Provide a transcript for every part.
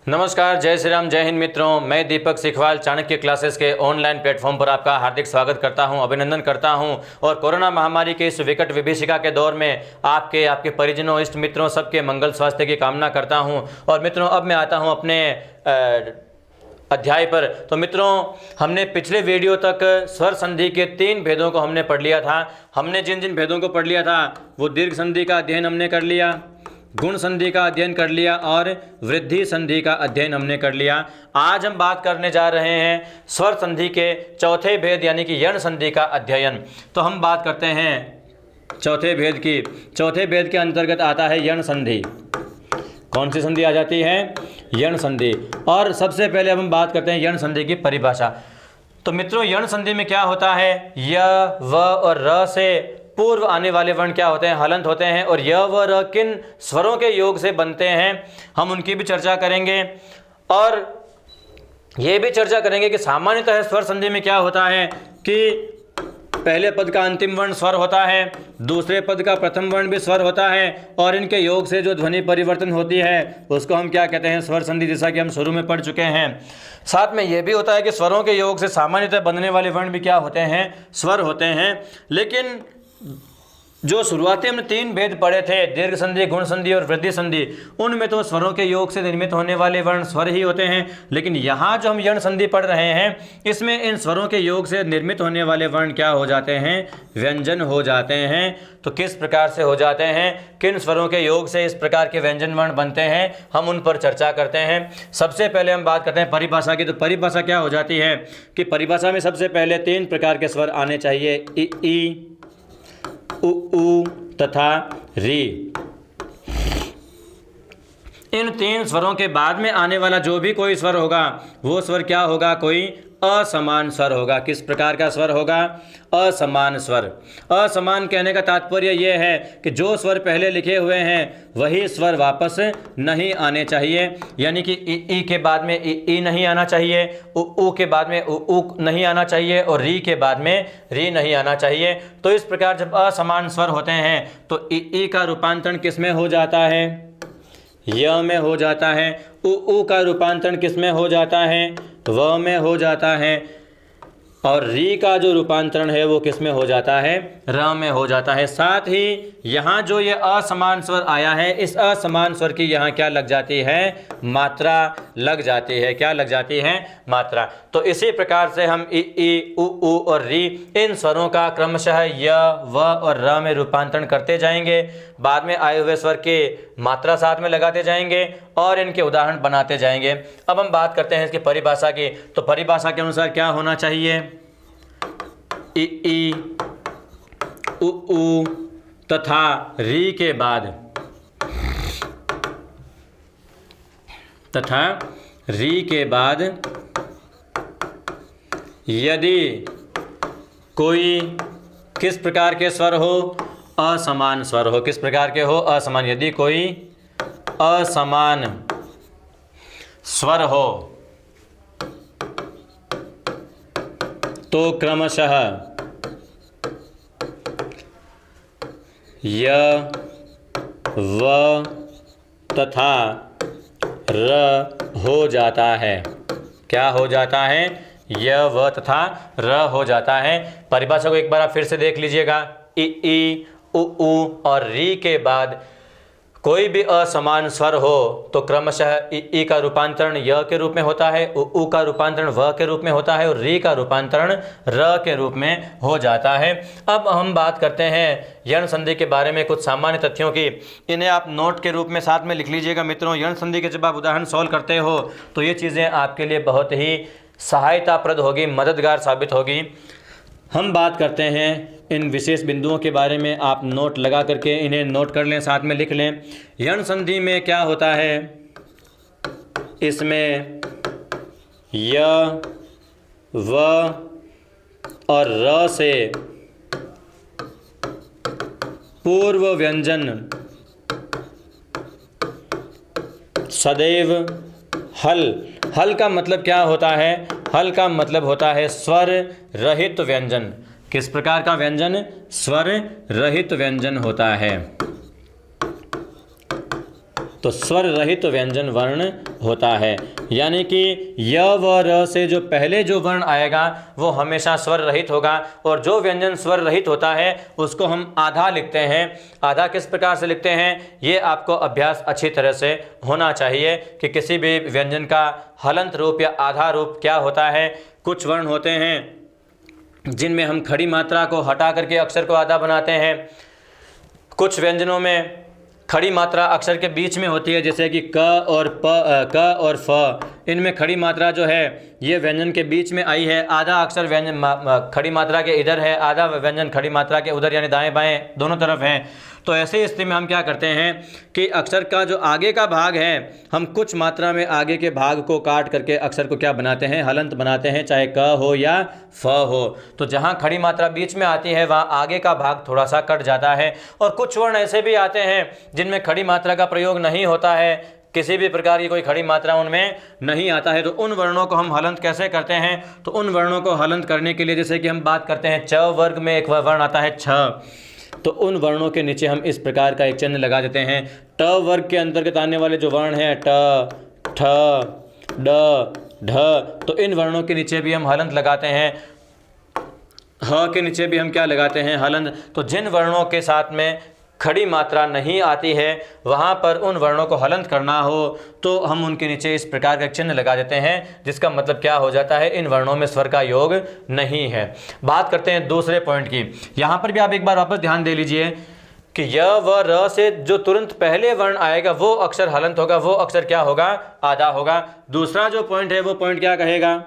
नमस्कार, जय श्री राम, जय हिंद मित्रों। मैं दीपक सिखवाल चाणक्य क्लासेस के ऑनलाइन प्लेटफॉर्म पर आपका हार्दिक स्वागत करता हूं, अभिनंदन करता हूं। और कोरोना महामारी के इस विकट विभीषिका के दौर में आपके परिजनों, इष्ट मित्रों सबके मंगल स्वास्थ्य की कामना करता हूं। और मित्रों, अब मैं आता हूं अपने अध्याय पर। तो मित्रों, हमने पिछले वीडियो तक स्वर संधि के 3 भेदों को हमने पढ़ लिया था। हमने जिन जिन भेदों को पढ़ लिया था वो दीर्घ संधि का अध्ययन हमने कर लिया, गुण संधि का अध्ययन कर लिया और वृद्धि संधि का अध्ययन हमने कर लिया। आज हम बात करने जा रहे हैं स्वर संधि के चौथे भेद यानी कि यण संधि का अध्ययन। तो हम बात करते हैं चौथे भेद की। चौथे भेद के अंतर्गत आता है यण संधि। कौन सी संधि आ जाती है? यण संधि। और सबसे पहले हम बात करते हैं यण संधि की परिभाषा। तो मित्रों, यण संधि में क्या होता है? य, व और र से पूर्व आने वाले वर्ण क्या होते हैं? हलंत होते हैं। और य व र किन स्वरों के योग से बनते हैं, हम उनकी भी चर्चा करेंगे। और ये भी चर्चा करेंगे कि सामान्यतः स्वर संधि में क्या होता है कि पहले पद का अंतिम वर्ण स्वर होता है, दूसरे पद का प्रथम वर्ण भी स्वर होता है, और इनके योग से जो ध्वनि परिवर्तन होती है उसको हम क्या कहते हैं? स्वर संधि, जैसा कि हम शुरू में पढ़ चुके हैं। साथ में ये भी होता है कि स्वरों के योग से सामान्यतः बनने वाले वर्ण भी क्या होते हैं? स्वर होते हैं। लेकिन जो शुरुआती हमने 3 भेद पढ़े थे, दीर्घ संधि, गुण संधि और वृद्धि संधि, उनमें तो स्वरों के योग से निर्मित होने वाले वर्ण स्वर ही होते हैं। लेकिन यहाँ जो हम यण संधि पढ़ रहे हैं, इसमें इन स्वरों के योग से निर्मित होने वाले वर्ण क्या हो जाते हैं? व्यंजन हो जाते हैं। तो किस प्रकार से हो जाते हैं, किन स्वरों के योग से इस प्रकार के व्यंजन वर्ण बनते हैं, हम उन पर चर्चा करते हैं। सबसे पहले हम बात करते हैं परिभाषा की। तो परिभाषा क्या हो जाती है कि परिभाषा में सबसे पहले 3 प्रकार के स्वर आने चाहिए, ई, उ, तथा री। इन 3 स्वरों के बाद में आने वाला जो भी कोई स्वर होगा वो स्वर क्या होगा? कोई असमान स्वर होगा। किस प्रकार का स्वर होगा? असमान स्वर। असमान कहने का तात्पर्य यह है कि जो स्वर पहले लिखे हुए हैं वही स्वर वापस नहीं आने चाहिए। यानी कि ई के बाद में ई नहीं आना चाहिए, उ के बाद में उ नहीं आना चाहिए, और री के बाद में री नहीं आना चाहिए। तो इस प्रकार जब असमान स्वर होते हैं तो ई का रूपांतरण किस में हो जाता है? य में हो जाता है। उ का रूपांतरण किस में हो जाता है? व में हो जाता है। और री का जो रूपांतरण है वो किस में हो जाता है? र में हो जाता है। साथ ही यहाँ जो ये असमान स्वर आया है, इस असमान स्वर की यहाँ क्या लग जाती है? मात्रा लग जाती है। क्या लग जाती है? मात्रा। तो इसी प्रकार से हम ई, उ और री, इन स्वरों का क्रमशः य, व और र में रूपांतरण करते जाएंगे। बाद में आए हुए स्वर के मात्रा साथ में लगाते जाएंगे और इनके उदाहरण बनाते जाएंगे। अब हम बात करते हैं इसकी परिभाषा की। तो परिभाषा के अनुसार क्या होना चाहिए? ई, उ तथा री के बाद यदि कोई किस प्रकार के स्वर हो? असमान स्वर हो। किस प्रकार के हो? असमान। यदि कोई असमान स्वर हो तो क्रमशः य, व तथा र हो जाता है। क्या हो जाता है? य, व तथा र हो जाता है। परिभाषा को एक बार आप फिर से देख लीजिएगा। ई, उ और री के बाद कोई भी असमान स्वर हो तो क्रमशः ई का रूपांतरण य के रूप में होता है, उ का रूपांतरण व के रूप में होता है, और री का रूपांतरण र के रूप में हो जाता है। अब हम बात करते हैं यण संधि के बारे में कुछ सामान्य तथ्यों की। इन्हें आप नोट के रूप में साथ में लिख लीजिएगा मित्रों। यण संधि के जब आप उदाहरण सॉल्व करते हो तो ये चीज़ें आपके लिए बहुत ही सहायताप्रद होगी, मददगार साबित होगी। हम बात करते हैं इन विशेष बिंदुओं के बारे में। आप नोट लगा करके इन्हें नोट कर लें, साथ में लिख लें। यण संधि में क्या होता है? इसमें य, व और र से पूर्व व्यंजन सदैव हल का मतलब क्या होता है? हल का मतलब होता है स्वर रहित व्यंजन। किस प्रकार का व्यंजन? स्वर रहित व्यंजन होता है। तो स्वर रहित व्यंजन वर्ण होता है। यानी कि य व र से जो पहले जो वर्ण आएगा वो हमेशा स्वर रहित होगा, और जो व्यंजन स्वर रहित होता है उसको हम आधा लिखते हैं। आधा किस प्रकार से लिखते हैं, ये आपको अभ्यास अच्छी तरह से होना चाहिए कि किसी भी व्यंजन का हलंत रूप या आधा रूप क्या होता है। कुछ वर्ण होते हैं जिनमें हम खड़ी मात्रा को हटा करके अक्षर को आधा बनाते हैं। कुछ व्यंजनों में खड़ी मात्रा अक्षर के बीच में होती है, जैसे कि क और फ, इनमें खड़ी मात्रा जो है ये व्यंजन के बीच में आई है। आधा अक्षर व्यंजन खड़ी मात्रा के इधर है, आधा व्यंजन खड़ी मात्रा के उधर, यानी दाएं बाएं दोनों तरफ है। तो ऐसी स्थिति में हम क्या करते हैं कि अक्षर का जो आगे का भाग है, हम कुछ मात्रा में आगे के भाग को काट करके अक्षर को क्या बनाते हैं, हलंत बनाते हैं, चाहे क हो या फ हो। तो जहाँ खड़ी मात्रा बीच में आती है वहाँ आगे का भाग थोड़ा सा कट जाता है। और कुछ वर्ण ऐसे भी आते हैं जिनमें खड़ी मात्रा का प्रयोग नहीं होता है, किसी भी प्रकार की कोई खड़ी मात्रा उनमें नहीं आता है। तो उन वर्णों को हम हलंत कैसे करते हैं, तो उन वर्णों को हलंत करने के लिए जैसे कि हम बात करते हैं च वर्ग में एक वर्ण आता है छ, तो उन वर्णों के नीचे हम इस प्रकार का एक चिन्ह लगा देते हैं। ट वर्ग के अंतर्गत आने वाले जो वर्ण हैं ट, ठ, ड, ढ, तो इन वर्णों के नीचे भी हम हलंत लगाते हैं। ह के नीचे भी हम क्या लगाते हैं, हलंत। तो जिन वर्णों के साथ में खड़ी मात्रा नहीं आती है वहाँ पर उन वर्णों को हलंत करना हो तो हम उनके नीचे इस प्रकार का चिन्ह लगा देते हैं, जिसका मतलब क्या हो जाता है, इन वर्णों में स्वर का योग नहीं है। बात करते हैं दूसरे पॉइंट की। यहाँ पर भी आप एक बार वापस ध्यान दे लीजिए कि य व र से जो तुरंत पहले वर्ण आएगा वो अक्षर हलंत होगा, वो अक्षर क्या होगा, आधा होगा। दूसरा जो पॉइंट है वो पॉइंट क्या कहेगा,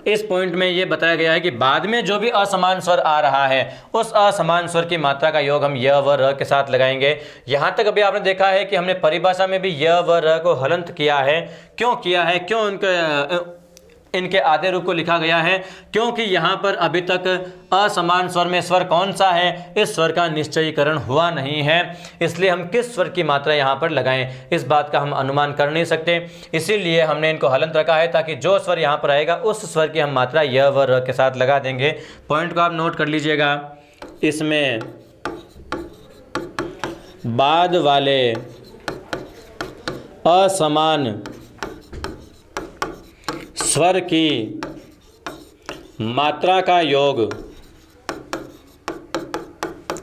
इस पॉइंट में ये बताया गया है कि बाद में जो भी असमान स्वर आ रहा है उस असमान स्वर की मात्रा का योग हम य व र के साथ लगाएंगे। यहाँ तक अभी आपने देखा है कि हमने परिभाषा में भी य व र को हलंत किया है। क्यों किया है, क्यों इनके आधे रूप को लिखा गया है, क्योंकि यहाँ पर अभी तक असमान स्वर में स्वर कौन सा है, इस स्वर का निश्चयीकरण हुआ नहीं है। इसलिए हम किस स्वर की मात्रा यहाँ पर लगाएं, इस बात का हम अनुमान कर नहीं सकते। इसीलिए हमने इनको हलंत रखा है ताकि जो स्वर यहाँ पर आएगा उस स्वर की हम मात्रा य व र के साथ लगा देंगे। पॉइंट को आप नोट कर लीजिएगा। इसमें बाद वाले असमान स्वर की मात्रा का योग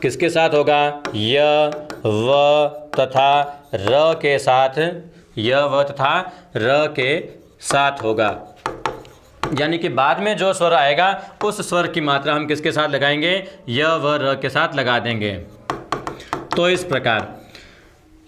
किसके साथ होगा, य व तथा र के साथ, य व तथा र के साथ होगा। यानी कि बाद में जो स्वर आएगा उस स्वर की मात्रा हम किसके साथ लगाएंगे, य व र के साथ लगा देंगे। तो इस प्रकार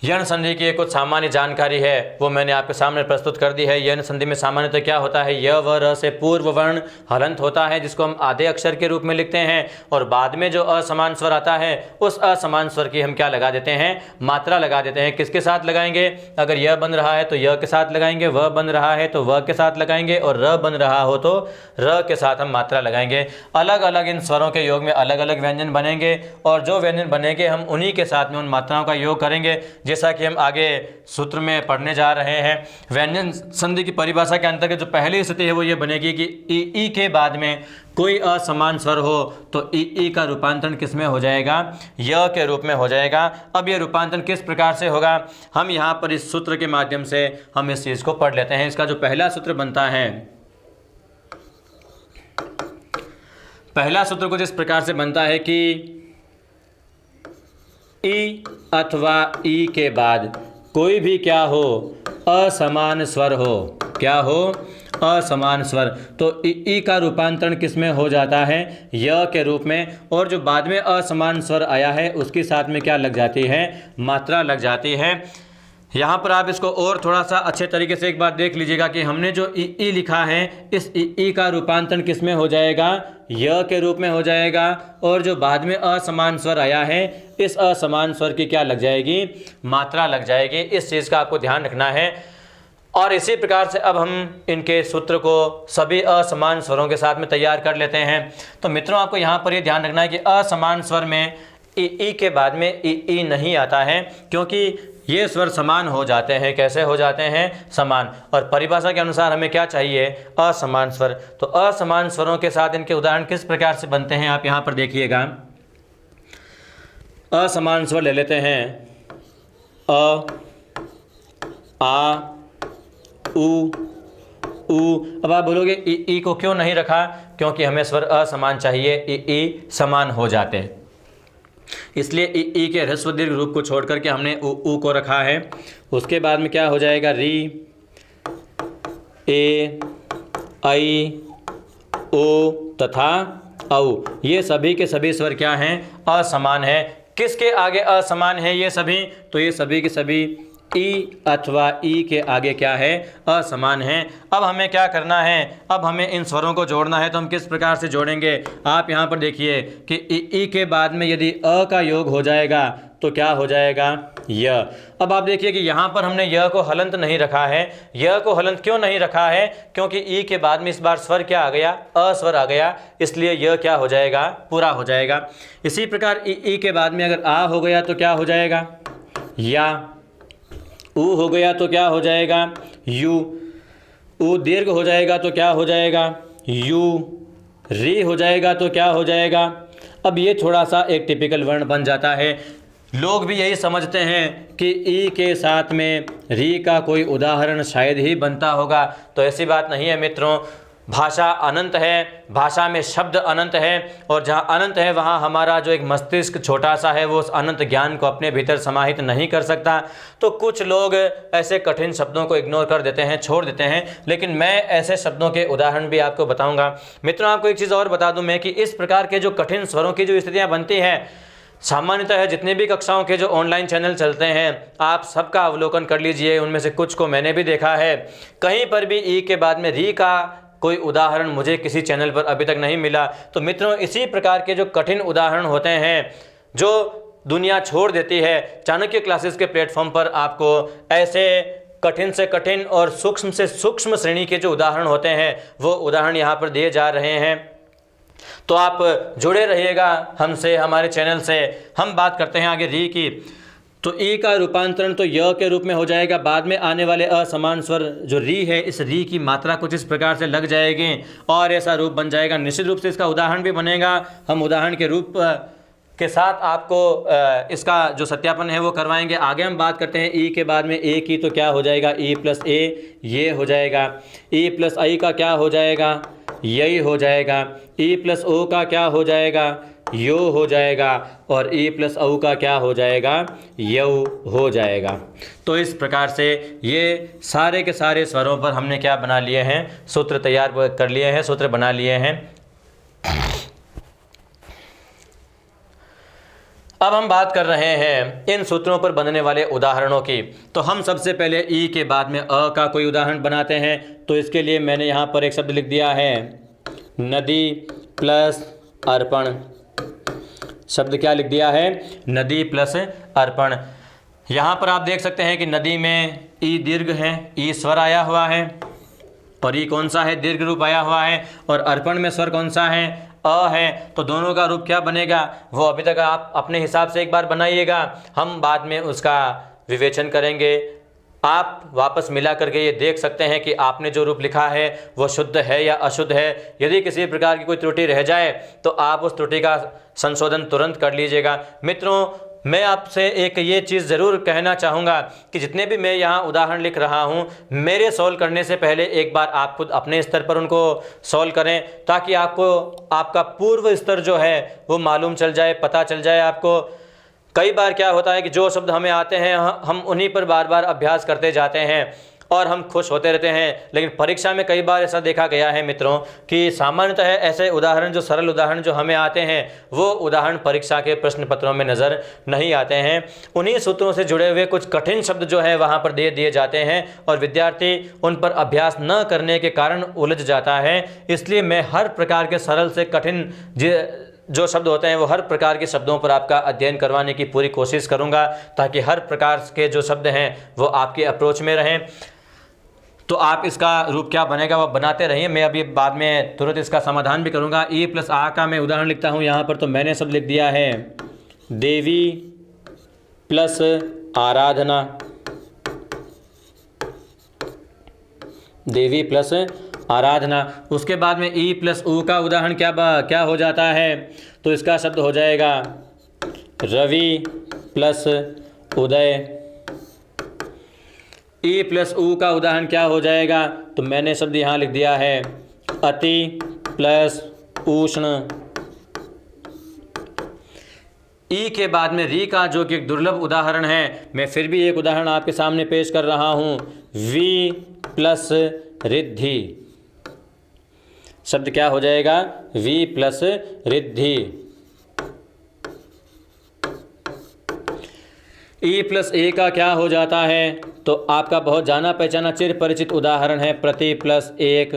यण संधि की कुछ सामान्य जानकारी है वो मैंने आपके सामने प्रस्तुत कर दी है। यण संधि में सामान्यतः क्या होता है, य व र से पूर्व वर्ण हलंत होता है जिसको हम आधे अक्षर के रूप में लिखते हैं, और बाद में जो असमान स्वर आता है उस असमान स्वर की हम क्या लगा देते हैं, मात्रा लगा देते हैं। किसके साथ लगाएंगे, अगर य बन रहा है तो य के साथ लगाएंगे, व बन रहा है तो व के साथ लगाएंगे, और र बन रहा हो तो र के साथ हम मात्रा लगाएंगे। अलग अलग इन स्वरों के योग में अलग अलग व्यंजन बनेंगे, और जो व्यंजन बनेंगे हम उन्हीं के साथ में उन मात्राओं का योग करेंगे, जैसा कि हम आगे सूत्र में पढ़ने जा रहे हैं। व्यंजन संधि की परिभाषा के अंतर्गत जो पहली स्थिति है वो ये बनेगी कि ई के बाद में कोई असमान स्वर हो तो ई का रूपांतरण किस में हो जाएगा, य के रूप में हो जाएगा। अब ये रूपांतरण किस प्रकार से होगा, हम यहाँ पर इस सूत्र के माध्यम से हम इस चीज़ को पढ़ लेते हैं। इसका जो पहला सूत्र बनता है, पहला सूत्र कुछ इस प्रकार से बनता है कि ई अथवा ई के बाद कोई भी क्या हो, असमान स्वर हो, क्या हो, असमान स्वर, तो ई का रूपांतरण किस में हो जाता है, य के रूप में, और जो बाद में असमान स्वर आया है उसके साथ में क्या लग जाती है, मात्रा लग जाती है। यहाँ पर आप इसको और थोड़ा सा अच्छे तरीके से एक बार देख लीजिएगा कि हमने जो ई लिखा है इस ई का रूपांतरण किस में हो जाएगा, य के रूप में हो जाएगा, और जो बाद में असमान स्वर आया है इस असमान स्वर की क्या लग जाएगी, मात्रा लग जाएगी। इस चीज़ का आपको ध्यान रखना है। और इसी प्रकार से अब हम इनके सूत्र को सभी असमान स्वरों के साथ में तैयार कर लेते हैं। तो मित्रों आपको यहाँ पर ये ध्यान रखना है कि असमान स्वर में ई के बाद में ई नहीं आता है, क्योंकि ये स्वर समान हो जाते हैं। कैसे हो जाते हैं, समान। और परिभाषा के अनुसार हमें क्या चाहिए, असमान स्वर। तो असमान स्वरों के साथ इनके उदाहरण किस प्रकार से बनते हैं आप यहाँ पर देखिएगा। असमान स्वर ले लेते हैं, अ, आ, उ, ऊ। अब आप बोलोगे ई को क्यों नहीं रखा? क्योंकि हमें स्वर असमान चाहिए, ई समान हो जाते हैं, इसलिए ई के ह्रस्व दीर्घ रूप को छोड़ करके हमने ऊ को रखा है। उसके बाद में क्या हो जाएगा? री, ए, आई, ओ तथा औ। ये सभी के सभी स्वर क्या हैं? असमान है। किसके आगे असमान है ये सभी? तो ये सभी के सभी ई अथवा ई के आगे क्या है? असमान है। अब हमें क्या करना है? अब हमें इन स्वरों को जोड़ना है। तो हम किस प्रकार से जोड़ेंगे? आप यहाँ पर देखिए कि ई के बाद में यदि अ का योग हो जाएगा तो क्या हो जाएगा? य। अब आप देखिए कि यहाँ पर हमने य को हलंत नहीं रखा है। य को हलंत क्यों नहीं रखा है? क्योंकि ई के बाद में इस बार स्वर क्या आ गया? अस्वर आ गया, इसलिए य क्या हो जाएगा? पूरा हो जाएगा। इसी प्रकार ई के बाद में अगर आ हो गया तो क्या हो जाएगा? या। ऊ हो गया तो क्या हो जाएगा? यू। ऊ दीर्घ हो जाएगा तो क्या हो जाएगा? यू। री हो जाएगा तो क्या हो जाएगा? अब ये थोड़ा सा एक टिपिकल वर्ण बन जाता है। लोग भी यही समझते हैं कि ई के साथ में री का कोई उदाहरण शायद ही बनता होगा। तो ऐसी बात नहीं है मित्रों। भाषा अनंत है, भाषा में शब्द अनंत है, और जहाँ अनंत है वहाँ हमारा जो एक मस्तिष्क छोटा सा है वो उस अनंत ज्ञान को अपने भीतर समाहित नहीं कर सकता। तो कुछ लोग ऐसे कठिन शब्दों को इग्नोर कर देते हैं, छोड़ देते हैं, लेकिन मैं ऐसे शब्दों के उदाहरण भी आपको बताऊंगा। मित्रों, आपको एक चीज़ और बता दूं मैं कि इस प्रकार के जो कठिन स्वरों की जो स्थितियाँ बनती हैं, सामान्यतः जितने भी कक्षाओं के जो ऑनलाइन चैनल चलते हैं आप सबका अवलोकन कर लीजिए, उनमें से कुछ को मैंने भी देखा है। कहीं पर भी ई के बाद में री का कोई उदाहरण मुझे किसी चैनल पर अभी तक नहीं मिला। तो मित्रों, इसी प्रकार के जो कठिन उदाहरण होते हैं जो दुनिया छोड़ देती है, चाणक्य क्लासेस के प्लेटफॉर्म पर आपको ऐसे कठिन से कठिन और सूक्ष्म से सूक्ष्म श्रेणी के जो उदाहरण होते हैं वो उदाहरण यहाँ पर दिए जा रहे हैं। तो आप जुड़े रहिएगा हमसे, हमारे चैनल से। हम बात करते हैं आगे री की। तो ई का रूपांतरण तो य के रूप में हो जाएगा। बाद में आने वाले असमान स्वर जो री है, इस री की मात्रा कुछ इस प्रकार से लग जाएगी और ऐसा रूप बन जाएगा। निश्चित रूप से इसका उदाहरण भी बनेगा। हम उदाहरण के रूप के साथ आपको इसका जो सत्यापन है वो करवाएंगे। आगे हम बात करते हैं ई के बाद में ए की। तो क्या हो जाएगा? ई प्लस ए, ये हो जाएगा। ई प्लस आई का क्या हो जाएगा? यही हो जाएगा। ई प्लस ओ का क्या हो जाएगा? यो हो जाएगा। और ई प्लस औ का क्या हो जाएगा? यौ हो जाएगा। तो इस प्रकार से ये सारे के सारे स्वरों पर हमने क्या बना लिए हैं? सूत्र तैयार कर लिए हैं, सूत्र बना लिए हैं। अब हम बात कर रहे हैं इन सूत्रों पर बनने वाले उदाहरणों की। तो हम सबसे पहले ई के बाद में अ का कोई उदाहरण बनाते हैं। तो इसके लिए मैंने यहाँ पर एक शब्द लिख दिया है, नदी प्लस अर्पण। शब्द क्या लिख दिया है? नदी प्लस अर्पण। यहाँ पर आप देख सकते हैं कि नदी में ई दीर्घ है, ई स्वर आया हुआ है, और ई कौन सा है? दीर्घ रूप आया हुआ है। और अर्पण में स्वर कौन सा है? अ है। तो दोनों का रूप क्या बनेगा वो अभी तक आप अपने हिसाब से एक बार बनाइएगा, हम बाद में उसका विवेचन करेंगे। आप वापस मिला करके ये देख सकते हैं कि आपने जो रूप लिखा है वो शुद्ध है या अशुद्ध है। यदि किसी प्रकार की कोई त्रुटि रह जाए तो आप उस त्रुटि का संशोधन तुरंत कर लीजिएगा। मित्रों, मैं आपसे एक ये चीज़ ज़रूर कहना चाहूँगा कि जितने भी मैं यहाँ उदाहरण लिख रहा हूँ, मेरे सॉल्व करने से पहले एक बार आप खुद अपने स्तर पर उनको सॉल्व करें, ताकि आपको आपका पूर्व स्तर जो है वो मालूम चल जाए, पता चल जाए आपको। कई बार क्या होता है कि जो शब्द हमें आते हैं हम उन्हीं पर बार बार अभ्यास करते जाते हैं और हम खुश होते रहते हैं, लेकिन परीक्षा में कई बार ऐसा देखा गया है मित्रों कि सामान्यतः ऐसे उदाहरण, जो सरल उदाहरण जो हमें आते हैं वो उदाहरण परीक्षा के प्रश्न पत्रों में नज़र नहीं आते हैं। उन्हीं सूत्रों से जुड़े हुए कुछ कठिन शब्द जो है वहाँ पर दे दिए जाते हैं और विद्यार्थी उन पर अभ्यास न करने के कारण उलझ जाता है। इसलिए मैं हर प्रकार के सरल से कठिन जो शब्द होते हैं वो हर प्रकार के शब्दों पर आपका अध्ययन करवाने की पूरी कोशिश करूंगा, ताकि हर प्रकार के जो शब्द हैं वो आपके अप्रोच में रहें। तो आप इसका रूप क्या बनेगा वो बनाते रहिए, मैं अभी बाद में तुरंत इसका समाधान भी करूंगा। ई प्लस आ का मैं उदाहरण लिखता हूं यहाँ पर। तो मैंने शब्द लिख दिया है देवी प्लस आराधना। देवी प्लस आराधना। उसके बाद में ई प्लस ऊ का उदाहरण क्या हो जाता है? तो इसका शब्द हो जाएगा रवि प्लस उदय। ई प्लस ऊ का उदाहरण क्या हो जाएगा? तो मैंने शब्द यहाँ लिख दिया है अति प्लस उष्ण। ई के बाद में री का जो कि एक दुर्लभ उदाहरण है, मैं फिर भी एक उदाहरण आपके सामने पेश कर रहा हूँ। वी प्लस रिद्धि। शब्द क्या हो जाएगा? वी प्लस रिद्धि। ई प्लस ए का क्या हो जाता है? तो आपका बहुत जाना पहचाना चिर परिचित उदाहरण है प्रति प्लस एक।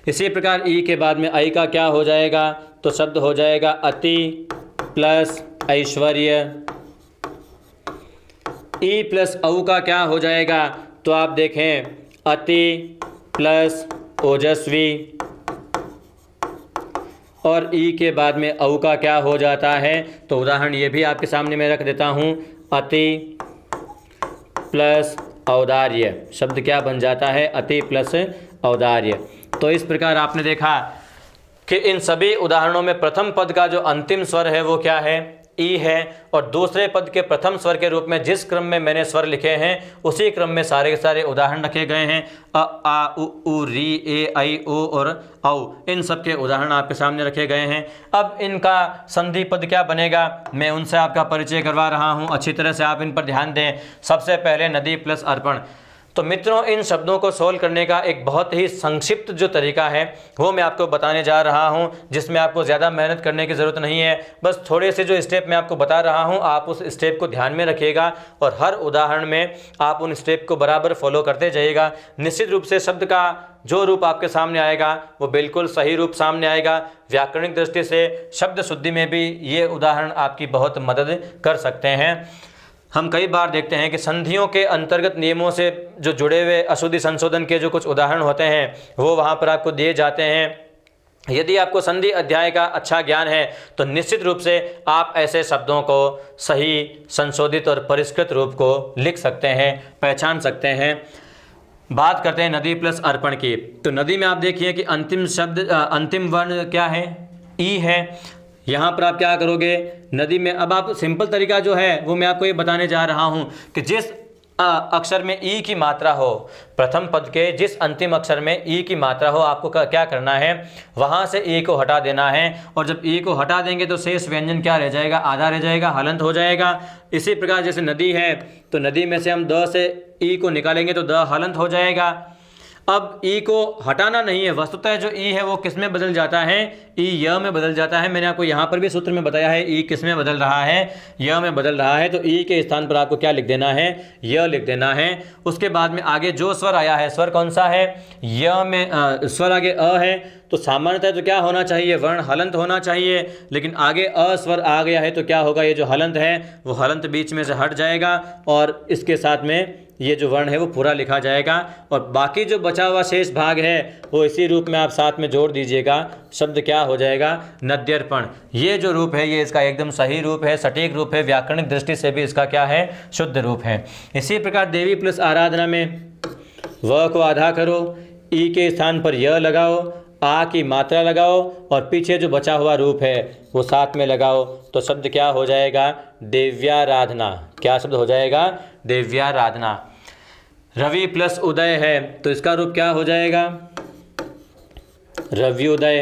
इसी प्रकार ई के बाद में आई का क्या हो जाएगा? तो शब्द हो जाएगा अति प्लस ऐश्वर्य। ई प्लस औ का क्या हो जाएगा? तो आप देखें अति प्लस ओजस्वी। और ई के बाद में औ का क्या हो जाता है? तो उदाहरण ये भी आपके सामने मैं रख देता हूँ, अति प्लस औदार्य। शब्द क्या बन जाता है? अति प्लस औदार्य। तो इस प्रकार आपने देखा कि इन सभी उदाहरणों में प्रथम पद का जो अंतिम स्वर है वो क्या है? ई है। और दूसरे पद के प्रथम स्वर के रूप में जिस क्रम में मैंने स्वर लिखे हैं उसी क्रम में सारे के सारे उदाहरण रखे गए हैं। अ आ उ री ए ऐ ओ और औ, इन सब के उदाहरण आपके सामने रखे गए हैं। अब इनका संधि पद क्या बनेगा, मैं उनसे आपका परिचय करवा रहा हूँ। अच्छी तरह से आप इन पर ध्यान दें। सबसे पहले नदी प्लस अर्पण। तो मित्रों, इन शब्दों को सोल्व करने का एक बहुत ही संक्षिप्त जो तरीका है वो मैं आपको बताने जा रहा हूं, जिसमें आपको ज़्यादा मेहनत करने की ज़रूरत नहीं है। बस थोड़े से जो स्टेप मैं आपको बता रहा हूं, आप उस स्टेप को ध्यान में रखिएगा और हर उदाहरण में आप उन स्टेप को बराबर फॉलो करते जाइएगा। निश्चित रूप से शब्द का जो रूप आपके सामने आएगा वो बिल्कुल सही रूप सामने आएगा। व्याकरणिक दृष्टि से, शब्द शुद्धि में भी ये उदाहरण आपकी बहुत मदद कर सकते हैं। हम कई बार देखते हैं कि संधियों के अंतर्गत नियमों से जो जुड़े हुए अशुद्धि संशोधन के जो कुछ उदाहरण होते हैं वो वहाँ पर आपको दिए जाते हैं। यदि आपको संधि अध्याय का अच्छा ज्ञान है तो निश्चित रूप से आप ऐसे शब्दों को सही, संशोधित और परिष्कृत रूप को लिख सकते हैं, पहचान सकते हैं। बात करते हैं नदी प्लस अर्पण की। तो नदी में आप देखिए कि अंतिम शब्द, अंतिम वर्ण क्या है? ई है। यहाँ पर आप क्या करोगे? नदी में अब आप सिंपल तरीका जो है वो मैं आपको ये बताने जा रहा हूँ कि जिस अक्षर में ई की मात्रा हो, प्रथम पद के जिस अंतिम अक्षर में ई की मात्रा हो, आपको क्या करना है? वहाँ से ई को हटा देना है। और जब ई को हटा देंगे तो शेष व्यंजन क्या रह जाएगा? आधा रह जाएगा, हलंत हो जाएगा। इसी प्रकार जैसे नदी है तो नदी में से हम द से ई को निकालेंगे तो द हलंत हो जाएगा। अब ई को हटाना नहीं है, वस्तुतः जो ई है वो किस में बदल जाता है? ई य में बदल जाता है। मैंने आपको यहाँ पर भी सूत्र में बताया है ई किस में बदल रहा है? य में बदल रहा है। तो ई के स्थान पर आपको क्या लिख देना है? य लिख देना है। उसके बाद में आगे जो स्वर आया है, स्वर कौन सा है? य में स्वर आगे अ है तो सामान्यतः तो क्या होना चाहिए? वर्ण हलंत होना चाहिए, लेकिन आगे अ स्वर आ गया है तो क्या होगा? ये जो हलंत है वो हलंत बीच में से हट जाएगा और इसके साथ में ये जो वर्ण है वो पूरा लिखा जाएगा। और बाकी जो बचा हुआ शेष भाग है वो इसी रूप में आप साथ में जोड़ दीजिएगा। शब्द क्या हो जाएगा? नद्यर्पण। ये जो रूप है ये इसका एकदम सही रूप है, सटीक रूप है। व्याकरणिक दृष्टि से भी इसका क्या है? शुद्ध रूप है। इसी प्रकार देवी प्लस आराधना में व को आधा करो, ई के स्थान पर य लगाओ, आ की मात्रा लगाओ और पीछे जो बचा हुआ रूप है वो साथ में लगाओ तो शब्द क्या हो जाएगा? देव्याराधना। क्या शब्द हो जाएगा? देव्याराधना। रवि प्लस उदय है तो इसका रूप क्या हो जाएगा? रव्योदय।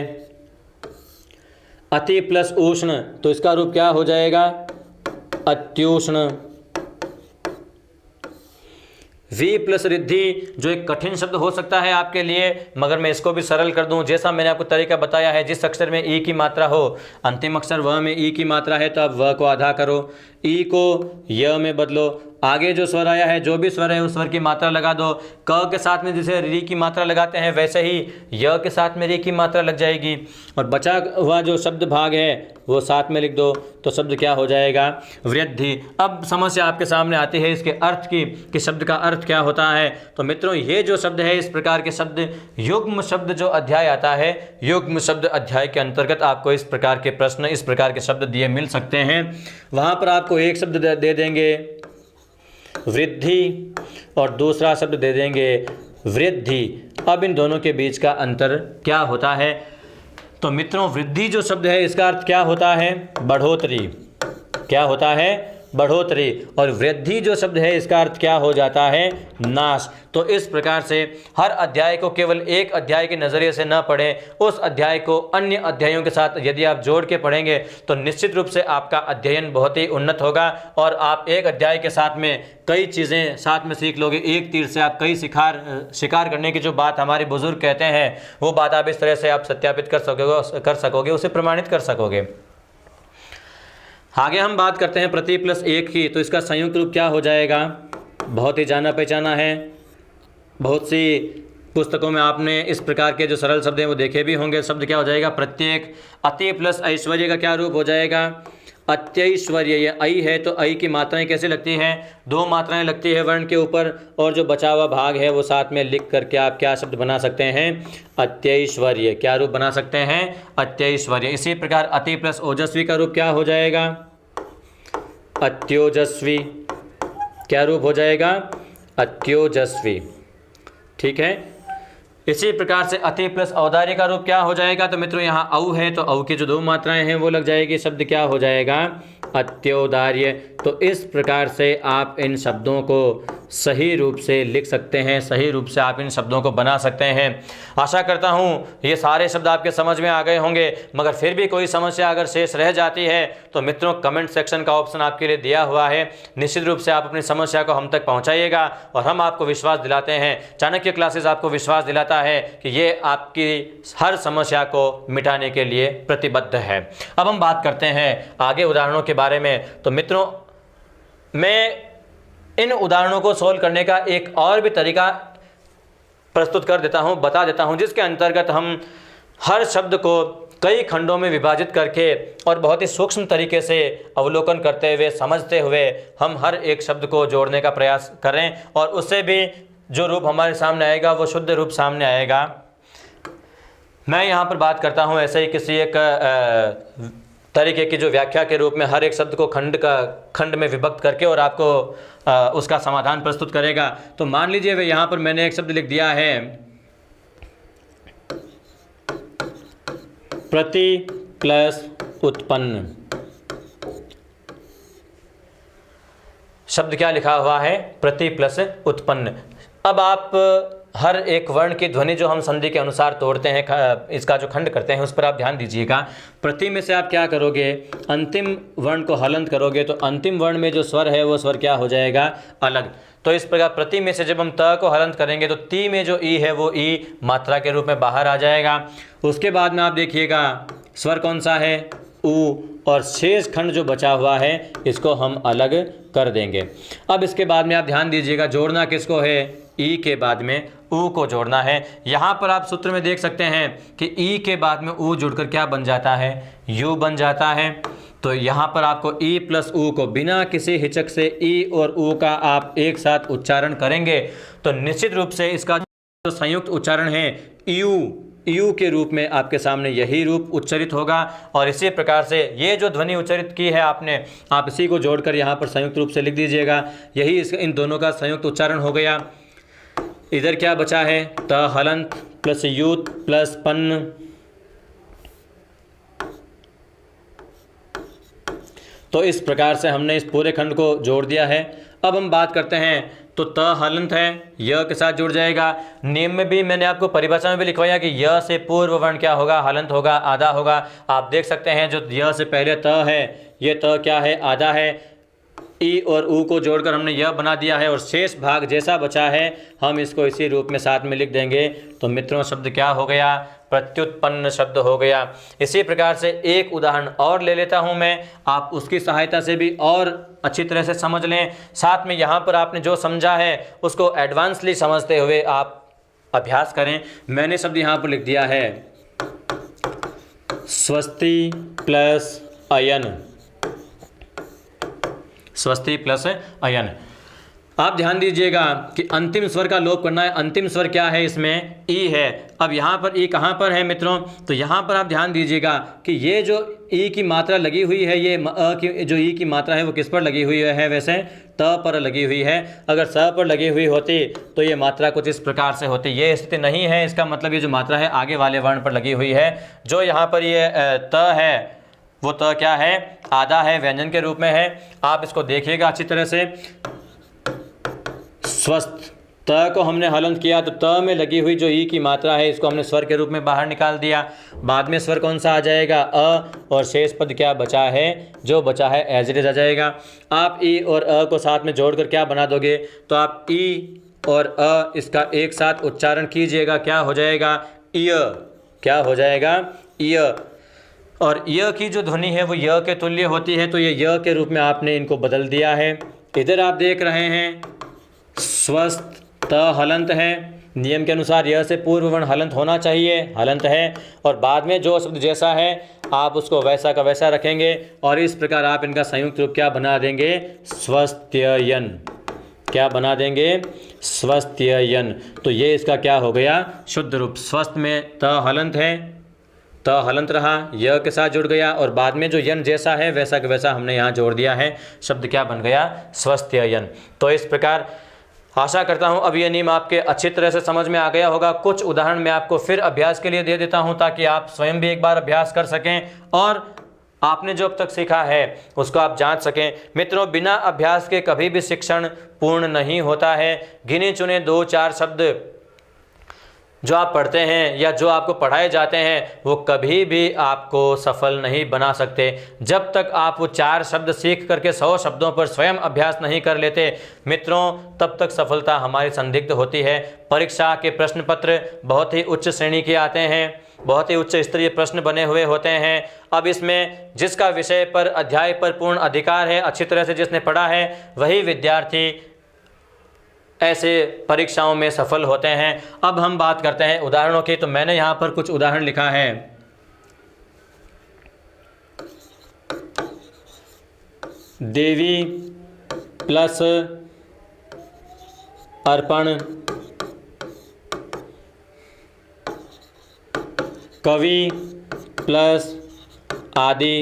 अति प्लस उष्ण तो इसका रूप क्या हो जाएगा? अत्युष्ण। वी प्लस रिद्धि जो एक कठिन शब्द हो सकता है आपके लिए, मगर मैं इसको भी सरल कर दूं। जैसा मैंने आपको तरीका बताया है, जिस अक्षर में ई की मात्रा हो, अंतिम अक्षर व में ई की मात्रा है तो अब व को आधा करो, ई को य में बदलो, आगे जो स्वर आया है, जो भी स्वर है उस स्वर की मात्रा लगा दो। क के साथ में जैसे री की मात्रा लगाते हैं वैसे ही य के साथ में री की मात्रा लग जाएगी और बचा हुआ जो शब्द भाग है वो साथ में लिख दो तो शब्द क्या हो जाएगा? वृद्धि। अब समस्या आपके सामने आती है इसके अर्थ की कि शब्द का अर्थ क्या होता है। तो मित्रों, ये जो शब्द है, इस प्रकार के शब्द युग्म शब्द जो अध्याय आता है, युग्म शब्द अध्याय के अंतर्गत आपको इस प्रकार के प्रश्न, इस प्रकार के शब्द दिए मिल सकते हैं। वहाँ पर आपको एक शब्द दे देंगे वृद्धि और दूसरा शब्द दे देंगे वृद्धि। अब इन दोनों के बीच का अंतर क्या होता है? तो मित्रों, वृद्धि जो शब्द है इसका अर्थ क्या होता है? बढ़ोतरी। क्या होता है? बढ़ोतरी, और वृद्धि जो शब्द है इसका अर्थ क्या हो जाता है, नाश। तो इस प्रकार से हर अध्याय को केवल एक अध्याय के नज़रिए से न पढ़ें, उस अध्याय को अन्य अध्यायों के साथ यदि आप जोड़ के पढ़ेंगे तो निश्चित रूप से आपका अध्ययन बहुत ही उन्नत होगा और आप एक अध्याय के साथ में कई चीज़ें साथ में सीख लोगे। एक तीर से आप कई शिकार करने की जो बात हमारे बुजुर्ग कहते हैं, वो बात आप इस तरह से आप सत्यापित कर सकोगे, उसे प्रमाणित कर सकोगे। आगे हम बात करते हैं प्रति प्लस एक की, तो इसका संयुक्त रूप क्या हो जाएगा, बहुत ही जाना पहचाना है। बहुत सी पुस्तकों में आपने इस प्रकार के जो सरल शब्द हैं वो देखे भी होंगे। शब्द क्या हो जाएगा, प्रत्येक। अति प्लस ऐश्वर्य का क्या रूप हो जाएगा, अत्यैश्वर्य। ये ऐ है तो ऐ की मात्राएं कैसे लगती हैं, दो मात्राएं लगती है वर्ण के ऊपर, और जो बचा हुआ भाग है वो साथ में लिख करके आप क्या शब्द बना सकते हैं, अत्यैश्वर्य। क्या रूप बना सकते हैं, अत्यैश्वर्य। इसी प्रकार अति प्लस ओजस्वी का रूप क्या हो जाएगा, अत्योजस्वी। क्या रूप हो जाएगा, अत्योजस्वी। ठीक है। इसी प्रकार से अति प्लस औदार्य का रूप क्या हो जाएगा, तो मित्रों यहाँ औ है तो औ की जो दो मात्राएं हैं वो लग जाएगी, शब्द क्या हो जाएगा, अत्योदार्य। तो इस प्रकार से आप इन शब्दों को सही रूप से लिख सकते हैं, सही रूप से आप इन शब्दों को बना सकते हैं। आशा करता हूँ ये सारे शब्द आपके समझ में आ गए होंगे, मगर फिर भी कोई समस्या अगर शेष रह जाती है तो मित्रों कमेंट सेक्शन का ऑप्शन आपके लिए दिया हुआ है। निश्चित रूप से आप अपनी समस्या को हम तक पहुँचाइएगा और हम आपको विश्वास दिलाते हैं, चाणक्य क्लासेस आपको विश्वास दिलाता है कि ये आपकी हर समस्या को मिटाने के लिए प्रतिबद्ध है। अब हम बात करते हैं आगे उदाहरणों के बारे में। तो मित्रों मैं इन उदाहरणों को सोल्व करने का एक और भी तरीका प्रस्तुत कर देता हूं, बता देता हूं, जिसके अंतर्गत हम हर शब्द को कई खंडों में विभाजित करके और बहुत ही सूक्ष्म तरीके से अवलोकन करते हुए, समझते हुए हम हर एक शब्द को जोड़ने का प्रयास करें और उससे भी जो रूप हमारे सामने आएगा वो शुद्ध रूप सामने आएगा। मैं यहाँ पर बात करता हूँ ऐसे ही किसी एक तरीके की जो व्याख्या के रूप में हर एक शब्द को खंड में विभक्त करके और आपको उसका समाधान प्रस्तुत करेगा। तो मान लीजिए वे यहाँ पर मैंने एक शब्द लिख दिया है प्रति प्लस उत्पन्न। शब्द क्या लिखा हुआ है, प्रति प्लस उत्पन्न। अब आप हर एक वर्ण की ध्वनि जो हम संधि के अनुसार तोड़ते हैं, इसका जो खंड करते हैं उस पर आप ध्यान दीजिएगा। प्रति में से आप क्या करोगे, अंतिम वर्ण को हलंत करोगे तो अंतिम वर्ण में जो स्वर है वो स्वर क्या हो जाएगा, अलग। तो इस प्रकार प्रति में से जब हम त को हलंत करेंगे तो ती में जो ई है वो ई मात्रा के रूप में बाहर आ जाएगा। उसके बाद में आप देखिएगा स्वर कौन सा है, ऊ, और शेष खंड जो बचा हुआ है इसको हम अलग कर देंगे। अब इसके बाद में आप ध्यान दीजिएगा, जोड़ना किसको है, ई के बाद में ऊ को जोड़ना है। यहाँ पर आप सूत्र में देख सकते हैं कि ई के बाद में ऊ जुड़कर क्या बन जाता है, यू बन जाता है। तो यहाँ पर आपको ई प्लस ऊ को बिना किसी हिचक से ई और ऊ का आप एक साथ उच्चारण करेंगे तो निश्चित रूप से इसका जो संयुक्त उच्चारण है यू के रूप में आपके सामने यही रूप उच्चरित होगा। और इसी प्रकार से ये जो ध्वनि उच्चरित की है आपने, आप इसी को जोड़कर यहाँ पर संयुक्त रूप से लिख दीजिएगा। यही इन दोनों का संयुक्त उच्चारण हो गया। इधर क्या बचा है, त हलंत प्लस यूत प्लस पन्न। तो इस प्रकार से हमने इस पूरे खंड को जोड़ दिया है। अब हम बात करते हैं तो त हलंत है, य के साथ जुड़ जाएगा। नियम में भी मैंने आपको परिभाषा में भी लिखवाया कि य से पूर्व वर्ण क्या होगा, हलंत होगा, आधा होगा। आप देख सकते हैं जो य से पहले त है, ये त क्या है, आधा है। ई और ऊ को जोड़कर हमने यह बना दिया है और शेष भाग जैसा बचा है हम इसको इसी रूप में साथ में लिख देंगे। तो मित्रों शब्द क्या हो गया, प्रत्युत्पन्न शब्द हो गया। इसी प्रकार से एक उदाहरण और ले लेता हूं मैं, आप उसकी सहायता से भी और अच्छी तरह से समझ लें। साथ में यहाँ पर आपने जो समझा है उसको एडवांसली समझते हुए आप अभ्यास करें। मैंने शब्द यहाँ पर लिख दिया है स्वस्ति प्लस अयन, स्वस्ति प्लस अयन। आप ध्यान दीजिएगा कि अंतिम स्वर का लोप करना है। अंतिम स्वर क्या है, इसमें ई है। अब यहाँ पर ई कहाँ पर है मित्रों, तो यहाँ पर आप ध्यान दीजिएगा कि ये जो ई की मात्रा लगी हुई है, ये अ की जो ई की मात्रा है वो किस पर लगी हुई है, वैसे त पर लगी हुई है। अगर स पर लगी हुई होती तो ये मात्रा कुछ इस प्रकार से होती। ये स्थिति नहीं है, इसका मतलब ये जो मात्रा है आगे वाले वर्ण पर लगी हुई है। जो यहाँ पर ये त है वो त क्या है, आधा है, व्यंजन के रूप में है। आप इसको देखिएगा अच्छी तरह से। स्वस्थ, त को हमने हलंत किया तो त में लगी हुई जो ई की मात्रा है इसको हमने स्वर के रूप में बाहर निकाल दिया। बाद में स्वर कौन सा आ जाएगा, अ, और शेष पद क्या बचा है, जो बचा है एज इट इज आ जाएगा। आप ई और अ को साथ में जोड़कर क्या बना दोगे, तो आप ई और अ इसका एक साथ उच्चारण कीजिएगा, क्या हो जाएगा, य। क्या हो जाएगा, य। और य की जो ध्वनि है वो य के तुल्य होती है, तो ये य के रूप में आपने इनको बदल दिया है। इधर आप देख रहे हैं स्वस्थ, त हलंत है, नियम के अनुसार यह से पूर्व वर्ण हलंत होना चाहिए, हलंत है, और बाद में जो शब्द जैसा है आप उसको वैसा का वैसा रखेंगे, और इस प्रकार आप इनका संयुक्त रूप क्या बना देंगे, स्वस्थयन। क्या बना देंगे, स्वस्थयन। तो ये इसका क्या हो गया, शुद्ध रूप। स्वस्थ में त हलंत है, त हलंत रहा, य के साथ जुड़ गया, और बाद में जो यन जैसा है वैसा का वैसा हमने यहाँ जोड़ दिया है, शब्द क्या बन गया, स्वस्थयन। तो इस प्रकार आशा करता हूँ अब ये नियम आपके अच्छी तरह से समझ में आ गया होगा। कुछ उदाहरण मैं आपको फिर अभ्यास के लिए दे देता हूँ ताकि आप स्वयं भी एक बार अभ्यास कर सकें और आपने जो अब तक सीखा है उसको आप जांच सकें। मित्रों, बिना अभ्यास के कभी भी शिक्षण पूर्ण नहीं होता है। गिने चुने 2-4 शब्द जो आप पढ़ते हैं या जो आपको पढ़ाए जाते हैं वो कभी भी आपको सफल नहीं बना सकते। जब तक आप वो 4 शब्द सीख करके 100 शब्दों पर स्वयं अभ्यास नहीं कर लेते मित्रों, तब तक सफलता हमारी संदिग्ध होती है। परीक्षा के प्रश्न पत्र बहुत ही उच्च श्रेणी के आते हैं, बहुत ही उच्च स्तरीय प्रश्न बने हुए होते हैं। अब इसमें जिसका विषय पर अध्याय पर पूर्ण अधिकार है, अच्छी तरह से जिसने पढ़ा है, वही विद्यार्थी ऐसे परीक्षाओं में सफल होते हैं। अब हम बात करते हैं उदाहरणों की। तो मैंने यहाँ पर कुछ उदाहरण लिखा है। देवी प्लस अर्पण, कवि प्लस आदि,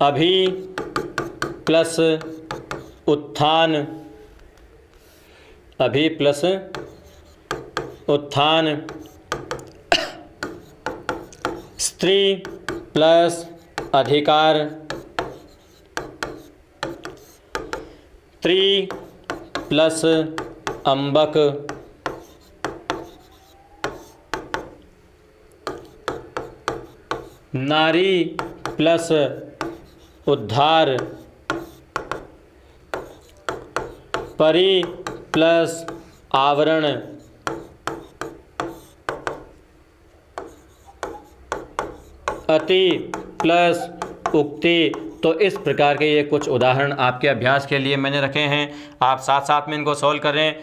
अभी प्लस उत्थान, अभी प्लस उत्थान, स्त्री प्लस अधिकार, त्रि प्लस अम्बक, नारी प्लस उद्धार, परि प्लस आवरण, अति प्लस उक्ति। तो इस प्रकार के ये कुछ उदाहरण आपके अभ्यास के लिए मैंने रखे हैं। आप साथ साथ में इनको सॉल्व करें।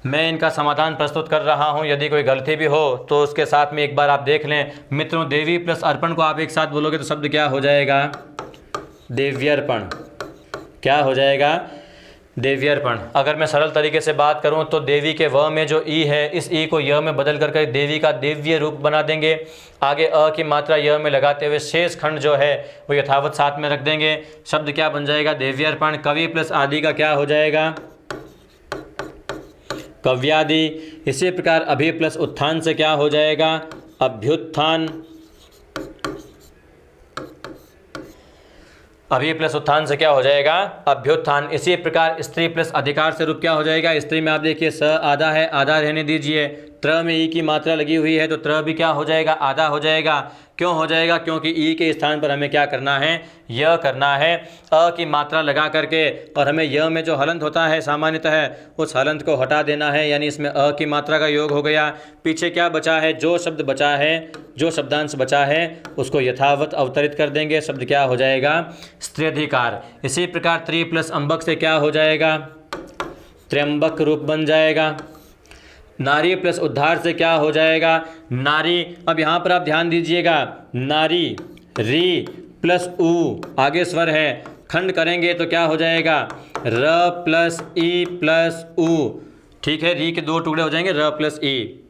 मैं इनका समाधान प्रस्तुत कर रहा हूं। यदि कोई गलती भी हो तो उसके साथ में एक बार आप देख लें। मित्रों, देवी प्लस अर्पण को आप एक साथ बोलोगे तो शब्द क्या हो जाएगा, देव्यर्पण। क्या हो जाएगा, देव्यर्पण। अगर मैं सरल तरीके से बात करूं तो देवी के व में जो ई है, इस ई को य में बदल करके देवी का देव्य रूप बना देंगे। आगे अ की मात्रा य में लगाते हुए शेष खंड जो है वो यथावत साथ में रख देंगे। शब्द क्या बन जाएगा, देव्यर्पण। कवि प्लस आदि का क्या हो जाएगा, कव्यादि। इसी प्रकार अभि प्लस उत्थान से क्या हो जाएगा, अभ्युत्थान। अभी प्लस उत्थान से क्या हो जाएगा, अभ्युत्थान। इसी प्रकार स्त्री प्लस अधिकार से रूप क्या हो जाएगा, स्त्री में आप देखिए स आधा है, आधा रहने दीजिए। त्र में ई की मात्रा लगी हुई है तो त्र भी क्या हो जाएगा, आधा हो जाएगा। क्यों हो जाएगा, क्योंकि ई के स्थान पर हमें क्या करना है, य करना है। अ की मात्रा लगा करके, और हमें य में जो हलंत होता है सामान्यतः उस हलंत को हटा देना है, यानी इसमें अ की मात्रा का योग हो गया। पीछे क्या बचा है, जो शब्द बचा है, जो शब्दांश बचा है उसको यथावत अवतरित कर देंगे। शब्द क्या हो जाएगा, स्त्रीधिकार। इसी प्रकार त्रि प्लस अम्बक से क्या हो जाएगा, त्र्यंबक रूप बन जाएगा। नारी प्लस उद्धार से क्या हो जाएगा, नारी। अब यहाँ पर आप ध्यान दीजिएगा, नारी, री प्लस उ, आगे स्वर है, खंड करेंगे तो क्या हो जाएगा, र प्लस ई प्लस उ। ठीक है, री के 2 टुकड़े हो जाएंगे, र प्लस ई।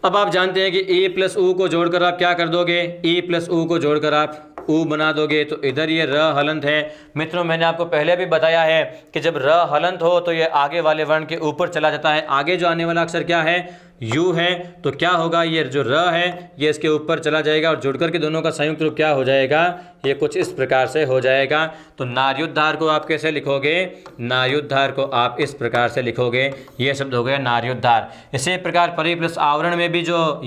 अब आप जानते हैं कि ई प्लस उ को जोड़कर आप क्या कर दोगे, ई प्लस उ को जोड़कर आप उ बना दोगे, तो इधर ये र हलंत है। मित्रों, मैंने आपको पहले भी बताया है कि जब र हलंत हो तो ये आगे वाले वर्ण के ऊपर चला जाता है। आगे जो आने वाला अक्षर क्या है, यू है तो क्या होगा, ये जो र है ये इसके ऊपर चला जाएगा और जुड़कर के दोनों का संयुक्त रूप क्या हो जाएगा, ये कुछ इस प्रकार से हो जाएगा। तो नार्योद्धार को आप कैसे लिखोगे, नार्योद्धार को आप इस प्रकार से लिखोगे, ये शब्द हो गया नार्योद्धार। इसी प्रकार परि प्लस आवरण में भी जो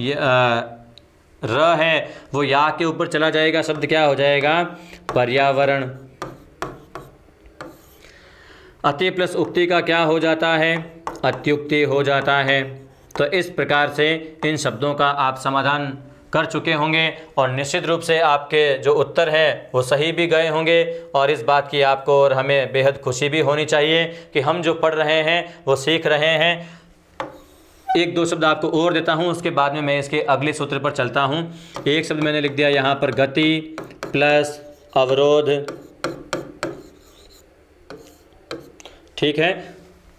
र है वो या के ऊपर चला जाएगा, शब्द क्या हो जाएगा, पर्यावरण। अति प्लस उक्ति का क्या हो जाता है, अत्युक्ति हो जाता है। तो इस प्रकार से इन शब्दों का आप समाधान कर चुके होंगे और निश्चित रूप से आपके जो उत्तर है वो सही भी गए होंगे और इस बात की आपको और हमें बेहद खुशी भी होनी चाहिए कि हम जो पढ़ रहे हैं वो सीख रहे हैं। एक दो शब्द आपको और देता हूँ, उसके बाद में मैं इसके अगले सूत्र पर चलता हूँ। एक शब्द मैंने लिख दिया यहाँ पर, गति प्लस अवरोध, ठीक है।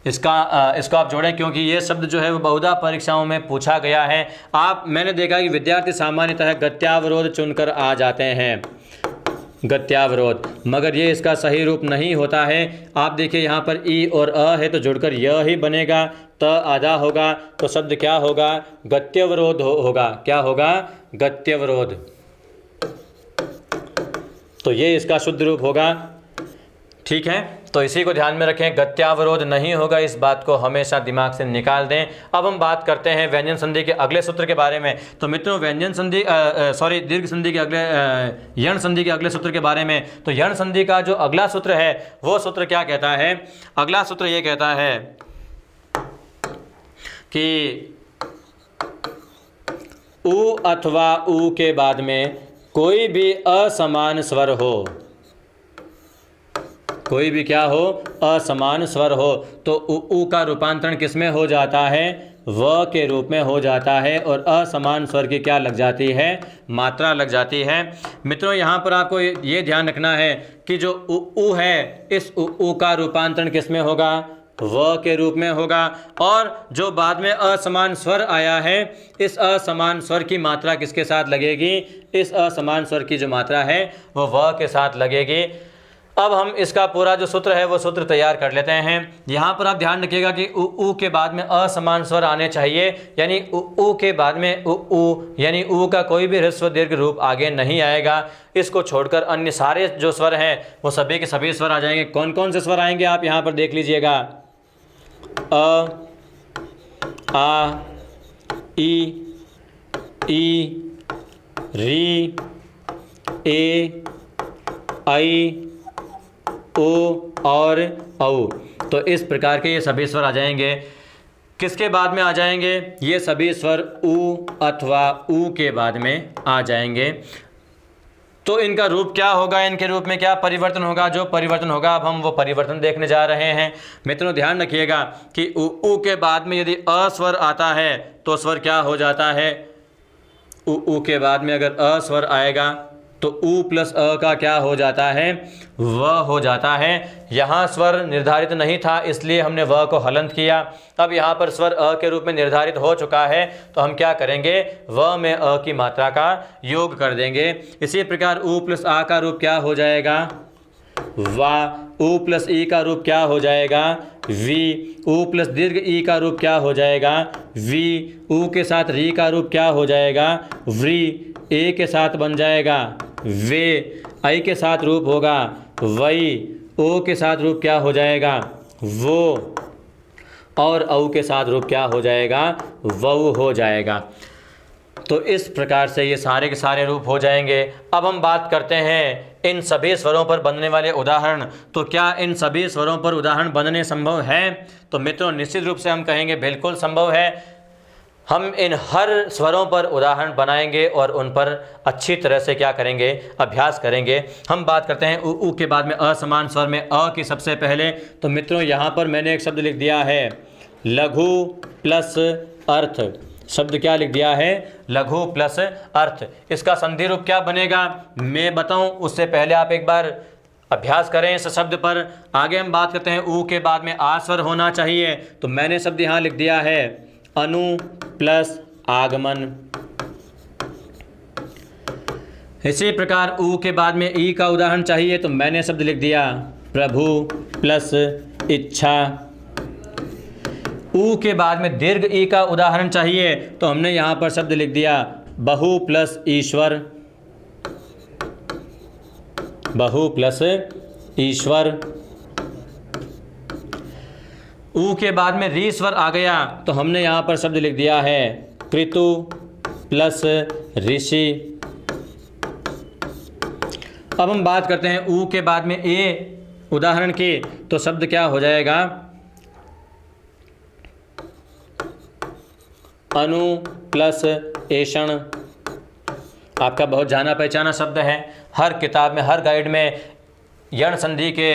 इसको आप जोड़ें क्योंकि ये शब्द जो है वो बहुधा परीक्षाओं में पूछा गया है। मैंने देखा कि विद्यार्थी सामान्यतः गत्यावरोध चुनकर आ जाते हैं, गत्यावरोध, मगर ये इसका सही रूप नहीं होता है। आप देखिए यहाँ पर ई और अ है तो जुड़कर यह ही बनेगा, त आधा होगा तो शब्द क्या होगा, गत्यवरोध होगा। क्या होगा, गत्यवरोध। तो ये इसका शुद्ध रूप होगा, ठीक है। तो इसी को ध्यान में रखें, गत्यावरोध नहीं होगा, इस बात को हमेशा दिमाग से निकाल दें। अब हम बात करते हैं व्यंजन संधि के अगले सूत्र के बारे में। तो मित्रों व्यंजन संधि दीर्घ संधि के अगले यण संधि के अगले सूत्र के बारे में। तो यण संधि का जो अगला सूत्र है वो सूत्र क्या कहता है, अगला सूत्र ये कहता है कि उ अथवा उ के बाद में कोई भी असमान स्वर हो, कोई भी क्या हो, असमान स्वर हो, तो उ का रूपांतरण किस में हो जाता है, व के रूप में हो जाता है और असमान स्वर की क्या लग जाती है, मात्रा लग जाती है। मित्रों यहाँ पर आपको ये ध्यान रखना है कि जो उ है, इस उ का रूपांतरण किस में होगा, व के रूप में होगा, और जो बाद में असमान स्वर आया है, इस असमान स्वर की मात्रा किसके साथ लगेगी, इस असमान स्वर की जो मात्रा है वो व के साथ लगेगी। अब हम इसका पूरा जो सूत्र है वो सूत्र तैयार कर लेते हैं। यहाँ पर आप ध्यान रखिएगा कि उ के बाद में असमान स्वर आने चाहिए, यानी उ के बाद में उ यानी उ का कोई भी ह्रस्व दीर्घ रूप आगे नहीं आएगा। इसको छोड़कर अन्य सारे जो स्वर हैं वो सभी के सभी स्वर आ जाएंगे। कौन कौन से स्वर आएंगे आप यहाँ पर देख लीजिएगा, अ, आ, ई, री, ए, आई, ओ और औ। तो इस प्रकार के ये सभी स्वर आ जाएंगे। किसके बाद में आ जाएंगे, ये सभी स्वर उ अथवा उ के बाद में आ जाएंगे। तो इनका रूप क्या होगा, इनके रूप में क्या परिवर्तन होगा, जो परिवर्तन होगा अब हम वो परिवर्तन देखने जा रहे हैं। मित्रों ध्यान रखिएगा कि उ के बाद में यदि अस्वर आता है तो स्वर क्या हो जाता है, उ के बाद में अगर अस्वर आएगा तो उ प्लस अ का क्या हो जाता है, व हो जाता है। यहाँ स्वर निर्धारित नहीं था इसलिए हमने व को हलंत किया। अब यहाँ पर स्वर अ के रूप में निर्धारित हो चुका है तो हम क्या करेंगे, व में अ की मात्रा का योग कर देंगे। इसी प्रकार उ प्लस आ का रूप क्या हो जाएगा, वा। उ प्लस ई का रूप क्या हो जाएगा, वी। उ प्लस दीर्घ ई का रूप क्या हो जाएगा, वी। उ के साथ री का रूप क्या हो जाएगा, व्री। ए के साथ बन जाएगा वे। आई के साथ रूप होगा वही। ओ के साथ रूप क्या हो जाएगा, वो। और औ के साथ रूप क्या हो जाएगा, वह हो जाएगा। तो इस प्रकार से ये सारे के सारे रूप हो जाएंगे। अब हम बात करते हैं इन सभी स्वरों पर बनने वाले उदाहरण। तो क्या इन सभी स्वरों पर उदाहरण बनने संभव है? तो मित्रों निश्चित रूप से हम कहेंगे बिल्कुल संभव है। हम इन हर स्वरों पर उदाहरण बनाएंगे और उन पर अच्छी तरह से क्या करेंगे, अभ्यास करेंगे। हम बात करते हैं उ के बाद में असमान स्वर में अ की सबसे पहले। तो मित्रों यहाँ पर मैंने एक शब्द लिख दिया है लघु प्लस अर्थ। शब्द क्या लिख दिया है, लघु प्लस अर्थ। इसका संधि रूप क्या बनेगा मैं बताऊं उससे पहले आप एक बार अभ्यास करें इस शब्द पर। आगे हम बात करते हैं उ के बाद में आ स्वर होना चाहिए। तो मैंने शब्द यहाँ लिख दिया है अनु प्लस आगमन। इसी प्रकार उ के बाद में ई का उदाहरण चाहिए तो मैंने शब्द लिख दिया प्रभु प्लस इच्छा। ऊ के बाद में दीर्घ ई का उदाहरण चाहिए तो हमने यहाँ पर शब्द लिख दिया बहु प्लस ईश्वर, बहु प्लस ईश्वर। ऊ के बाद में री स्वर आ गया तो हमने यहाँ पर शब्द लिख दिया है कृतु प्लस ऋषि। अब हम बात करते हैं ऊ के बाद में ए उदाहरण की, तो शब्द क्या हो जाएगा अनु प्लस ऐषण। आपका बहुत जाना पहचाना शब्द है, हर किताब में हर गाइड में यण संधि के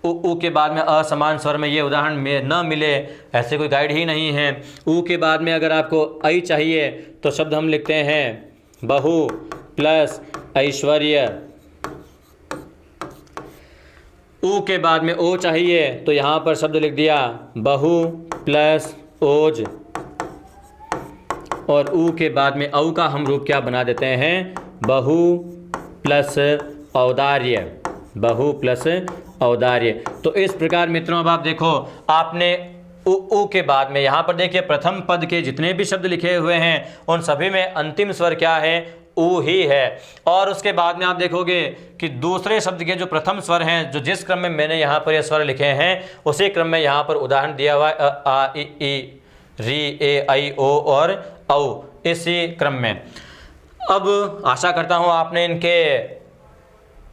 ऊ के बाद में असमान स्वर में ये उदाहरण में न मिले ऐसे कोई गाइड ही नहीं है। ऊ के बाद में अगर आपको ऐ चाहिए तो शब्द हम लिखते हैं बहु प्लस ऐश्वर्य। ऊ के बाद में ओ चाहिए तो यहाँ पर शब्द लिख दिया बहु प्लस ओज। और ऊ के बाद में औ का हम रूप क्या बना देते हैं बहु प्लस औदार्य, बहु प्लस औदार्य। तो इस प्रकार मित्रों अब आप देखो आपने ऊ के बाद में यहाँ पर देखिए प्रथम पद के जितने भी शब्द लिखे हुए हैं उन सभी में अंतिम स्वर क्या है ऊ ही है। और उसके बाद में आप देखोगे कि दूसरे शब्द के जो प्रथम स्वर हैं जो जिस क्रम में मैंने यहाँ पर ये स्वर लिखे हैं उसी क्रम में यहाँ पर उदाहरण दिया हुआ है आ इ ई री ए आई ओ और औ, इसी क्रम में। अब आशा करता हूँ आपने इनके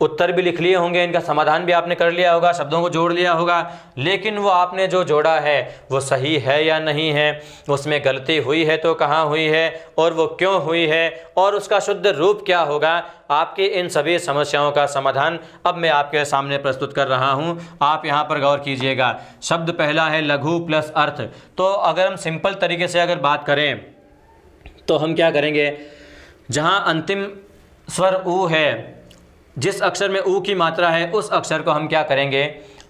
उत्तर भी लिख लिए होंगे, इनका समाधान भी आपने कर लिया होगा, शब्दों को जोड़ लिया होगा, लेकिन वो आपने जो जोड़ा है वो सही है या नहीं है, उसमें गलती हुई है तो कहाँ हुई है और वो क्यों हुई है और उसका शुद्ध रूप क्या होगा। आपकी इन सभी समस्याओं का समाधान अब मैं आपके सामने प्रस्तुत कर रहा हूँ। आप यहाँ पर गौर कीजिएगा। शब्द पहला है लघु प्लस अर्थ। तो अगर हम सिंपल तरीके से अगर बात करें तो हम क्या करेंगे, जहाँ अंतिम स्वर ऊ है, जिस अक्षर में ऊ की मात्रा है उस अक्षर को हम क्या करेंगे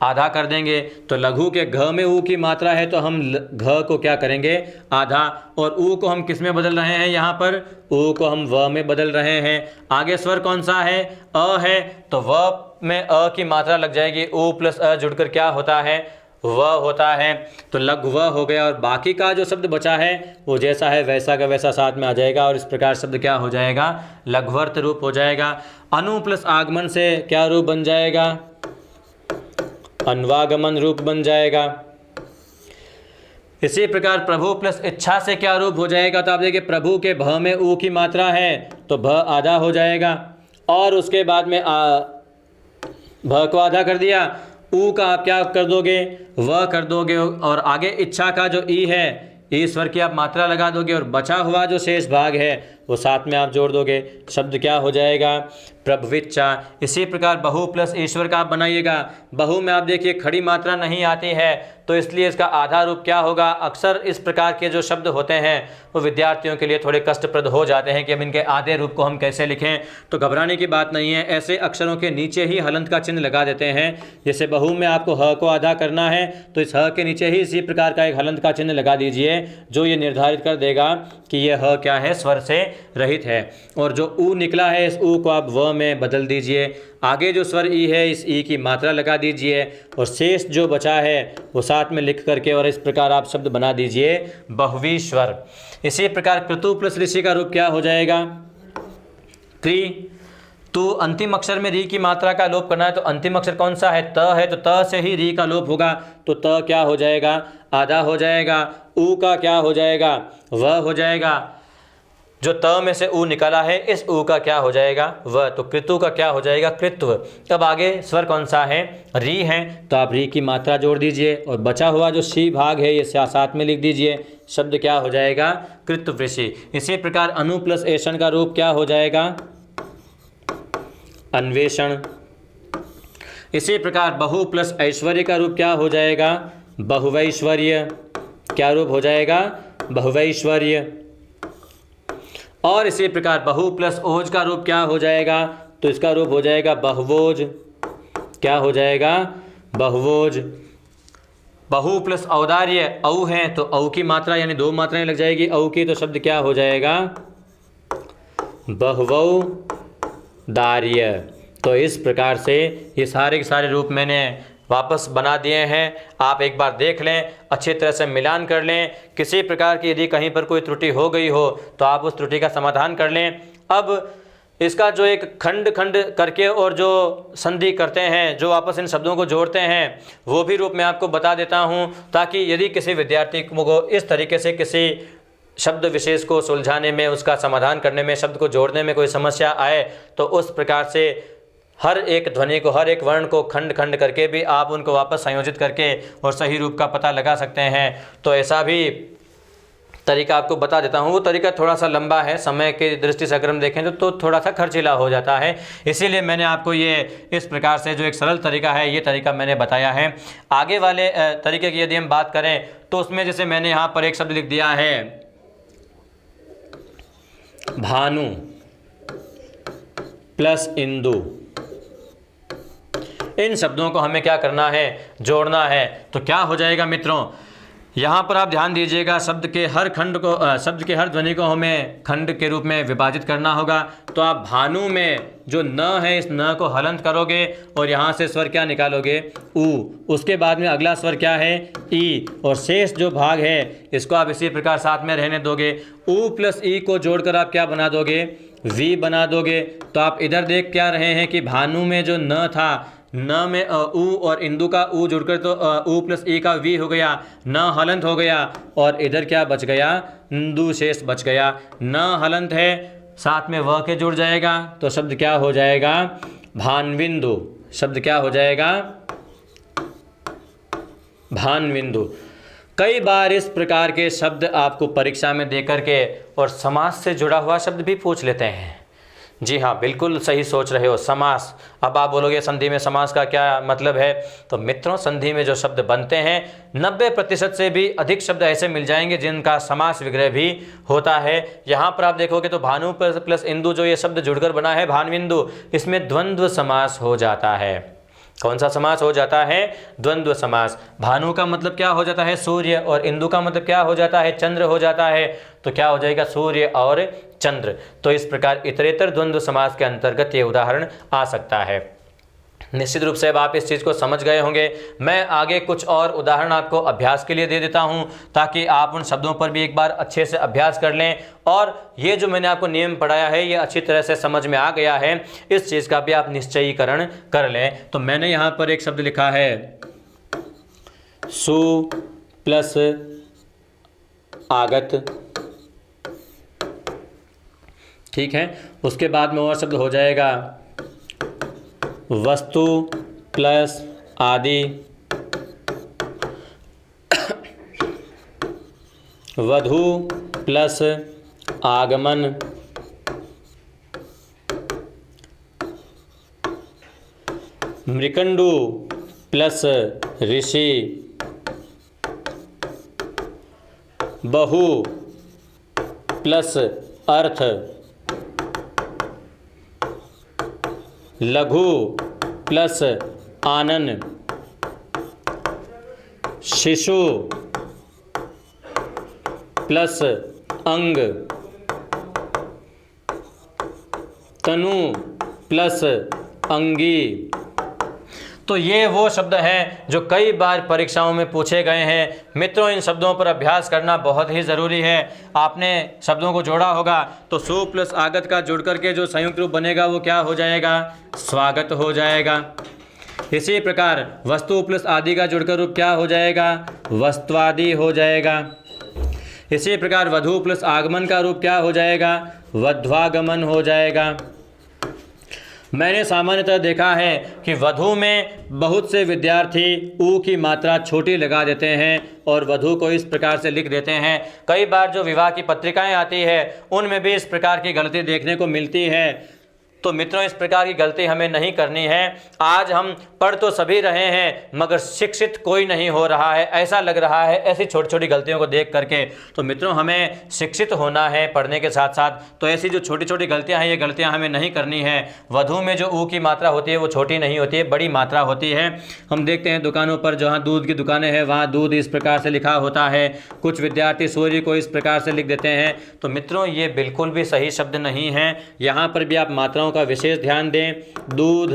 आधा कर देंगे। तो लघु के घ में ऊ की मात्रा है तो हम घ को क्या करेंगे आधा। और ऊ को हम किस में बदल रहे हैं, यहाँ पर ऊ को हम व में बदल रहे हैं। आगे स्वर कौन सा है अ है तो व में अ की मात्रा लग जाएगी, ऊ प्लस अ जुड़कर क्या होता है व होता है। तो लघु व हो गया और बाकी का जो शब्द बचा है वो जैसा है वैसा का वैसा साथ में आ जाएगा और इस प्रकार शब्द क्या हो जाएगा लघ्वर्त रूप हो जाएगा। अनु प्लस आगमन से क्या रूप बन जाएगा अन्वागमन रूप बन जाएगा। इसी प्रकार प्रभु प्लस इच्छा से क्या रूप हो जाएगा, तो आप देखिए प्रभु के भ में ऊ की मात्रा है तो भ आधा हो जाएगा और उसके बाद में भ को आधा कर दिया, ऊ का आप क्या कर दोगे व कर दोगे और आगे इच्छा का जो ई है ईश्वर की आप मात्रा लगा दोगे और बचा हुआ जो शेष भाग है वो साथ में आप जोड़ दोगे। शब्द क्या हो जाएगा प्रभविच्चा। इसी प्रकार बहु प्लस ईश्वर का आप बनाइएगा। बहु में आप देखिए खड़ी मात्रा नहीं आती है तो इसलिए इसका आधा रूप क्या होगा। अक्सर इस प्रकार के जो शब्द होते हैं वो विद्यार्थियों के लिए थोड़े कष्टप्रद हो जाते हैं कि अब इनके आधे रूप को हम कैसे लिखें। तो घबराने की बात नहीं है, ऐसे अक्षरों के नीचे ही हलंत का चिन्ह लगा देते हैं। जैसे बहु में आपको ह को आधा करना है तो इस ह के नीचे ही इसी प्रकार का एक हलंत का चिन्ह लगा दीजिए जो ये निर्धारित कर देगा कि ये ह क्या है स्वर से रहित है। और जो ऊ निकला है इस ऊ को आप व में बदल दीजिए। आगे जो स्वर ई है इस ई की मात्रा लगा दीजिए और शेष जो बचा है वो साथ में लिख करके और इस प्रकार आप शब्द बना दीजिए बहुवीश्वर। इसी प्रकार कृतु प्लस ऋषि का रूप क्या हो जाएगा क्री। तो अंतिम अक्षर में री की मात्रा का लोप करना है तो अंतिम अक्षर कौन सा है त है तो त से ही री का लोप होगा तो त क्या हो जाएगा आधा हो जाएगा। ऊ का क्या हो जाएगा व हो जाएगा। जो त में से ऊ निकाला है इस ऊ का क्या हो जाएगा व। तो कृतु का क्या हो जाएगा कृत्व। अब आगे स्वर कौन सा है री है तो आप री की मात्रा जोड़ दीजिए और बचा हुआ जो शी भाग है ये साथ में लिख दीजिए। शब्द क्या हो जाएगा कृतवृषि। इसी प्रकार अनु प्लस ऐषण का रूप क्या हो जाएगा अन्वेषण। इसी प्रकार बहु प्लस ऐश्वर्य का रूप क्या हो जाएगा बहुवैश्वर्य। क्या रूप हो जाएगा बहुवैश्वर्य। और इसी प्रकार बहु प्लस ओज का रूप क्या हो जाएगा तो इसका रूप हो जाएगा बहुवोज। क्या हो जाएगा बहुवोज। बहु प्लस औदार्य औ है तो औ की मात्रा यानी दो मात्राएं लग जाएगी औ की तो शब्द क्या हो जाएगा बहुवौदार्य। तो इस प्रकार से ये सारे के सारे रूप मैंने वापस बना दिए हैं। आप एक बार देख लें, अच्छी तरह से मिलान कर लें। किसी प्रकार की यदि कहीं पर कोई त्रुटि हो गई हो तो आप उस त्रुटि का समाधान कर लें। अब इसका जो एक खंड खंड करके और जो संधि करते हैं, जो वापस इन शब्दों को जोड़ते हैं, वो भी रूप मैं आपको बता देता हूँ, ताकि यदि किसी विद्यार्थी को इस तरीके से किसी शब्द विशेष को सुलझाने में, उसका समाधान करने में, शब्द को जोड़ने में कोई समस्या आए तो उस प्रकार से हर एक ध्वनि को, हर एक वर्ण को खंड खंड करके भी आप उनको वापस संयोजित करके और सही रूप का पता लगा सकते हैं। तो ऐसा भी तरीका आपको बता देता हूँ। वो तरीका थोड़ा सा लंबा है, समय की दृष्टि से अगर हम देखें तो थोड़ा सा खर्चीला हो जाता है, इसीलिए मैंने आपको ये इस प्रकार से जो एक सरल तरीका है, ये तरीका मैंने बताया है। आगे वाले तरीके की यदि हम बात करें तो उसमें जैसे मैंने यहाँ पर एक शब्द लिख दिया है भानु प्लस इंदु। इन शब्दों को हमें क्या करना है, जोड़ना है। तो क्या हो जाएगा मित्रों, यहाँ पर आप ध्यान दीजिएगा, शब्द के हर खंड को, शब्द के हर ध्वनि को हमें खंड के रूप में विभाजित करना होगा। तो आप भानु में जो न है, इस न को हलंत करोगे और यहाँ से स्वर क्या निकालोगे, ऊ। उसके बाद में अगला स्वर क्या है, ई, और शेष जो भाग है इसको आप इसी प्रकार साथ में रहने दोगे। ऊ प्लस ई को जोड़कर आप क्या बना दोगे, वी बना दोगे। तो आप इधर देख क्या रहे हैं कि भानु में जो न था, न में ऊ और इंदु का ऊ जुड़कर तो ऊ प्लस ई का वी हो गया, न हलंत हो गया, और इधर क्या बच गया, इंदु शेष बच गया। न हलंत है, साथ में व के जुड़ जाएगा, तो शब्द क्या हो जाएगा, भानविंदु। शब्द क्या हो जाएगा, भानविंदु। कई बार इस प्रकार के शब्द आपको परीक्षा में देकर के और समास से जुड़ा हुआ शब्द भी पूछ लेते हैं। जी हाँ, बिल्कुल सही सोच रहे हो, समास। अब आप बोलोगे संधि में समास का क्या मतलब है, तो मित्रों संधि में जो शब्द बनते हैं 90% से भी अधिक शब्द ऐसे मिल जाएंगे जिनका समास विग्रह भी होता है। यहाँ पर आप देखोगे तो भानु प्लस इंदु जो ये शब्द जुड़कर बना है भानविंदु, इसमें द्वंद्व समास हो जाता है। कौन सा समास हो जाता है, द्वंद्व समास। भानु का मतलब क्या हो जाता है, सूर्य, और इंदु का मतलब क्या हो जाता है, चंद्र हो जाता है। तो क्या हो जाएगा, सूर्य और चंद्र। तो इस प्रकार इतरेतर द्वंद्व समास के अंतर्गत ये उदाहरण आ सकता है। निश्चित रूप से अब आप इस चीज़ को समझ गए होंगे। मैं आगे कुछ और उदाहरण आपको अभ्यास के लिए दे देता हूं, ताकि आप उन शब्दों पर भी एक बार अच्छे से अभ्यास कर लें, और ये जो मैंने आपको नियम पढ़ाया है ये अच्छी तरह से समझ में आ गया है, इस चीज़ का भी आप निश्चयीकरण कर लें। तो मैंने यहाँ पर एक शब्द लिखा है सु प्लस आगत, ठीक है। उसके बाद में और शब्द हो जाएगा वस्तु प्लस आदि, वधु प्लस आगमन, मृकंडु प्लस ऋषि, बहु प्लस अर्थ, लघु प्लस आनन, शिशु प्लस अंग, तनु प्लस अंगी। तो ये वो शब्द हैं जो कई बार परीक्षाओं में पूछे गए हैं। मित्रों इन शब्दों पर अभ्यास करना बहुत ही ज़रूरी है। आपने शब्दों को जोड़ा होगा तो सु प्लस आगत का जुड़ करके जो संयुक्त रूप बनेगा वो क्या हो जाएगा, स्वागत हो जाएगा। इसी प्रकार वस्तु प्लस आदि का जुड़कर रूप क्या हो जाएगा, वस्त्वादि हो जाएगा। इसी प्रकार वधु प्लस आगमन का रूप क्या हो जाएगा, वध्वागमन हो जाएगा। मैंने सामान्यतः देखा है कि वधु में बहुत से विद्यार्थी ऊ की मात्रा छोटी लगा देते हैं और वधु को इस प्रकार से लिख देते हैं। कई बार जो विवाह की पत्रिकाएं आती है उनमें भी इस प्रकार की गलती देखने को मिलती है। तो मित्रों इस प्रकार की गलती हमें नहीं करनी है। आज हम पढ़ तो सभी रहे हैं मगर शिक्षित कोई नहीं हो रहा है, ऐसा लग रहा है ऐसी छोटी छोटी गलतियों को देख करके। तो मित्रों हमें शिक्षित होना है पढ़ने के साथ साथ, तो ऐसी जो छोटी छोटी गलतियां हैं ये गलतियां हमें नहीं करनी है। वधु में जो ऊ की मात्रा होती है वो छोटी नहीं होती है, बड़ी मात्रा होती है। हम देखते हैं दुकानों पर जहाँ दूध की दुकानें हैं वहाँ दूध इस प्रकार से लिखा होता है, कुछ विद्यार्थी सूर्य को इस प्रकार से लिख देते हैं। तो मित्रों ये बिल्कुल भी सही शब्द नहीं है। यहाँ पर भी आप मात्राओं का विशेष ध्यान दें। दूध,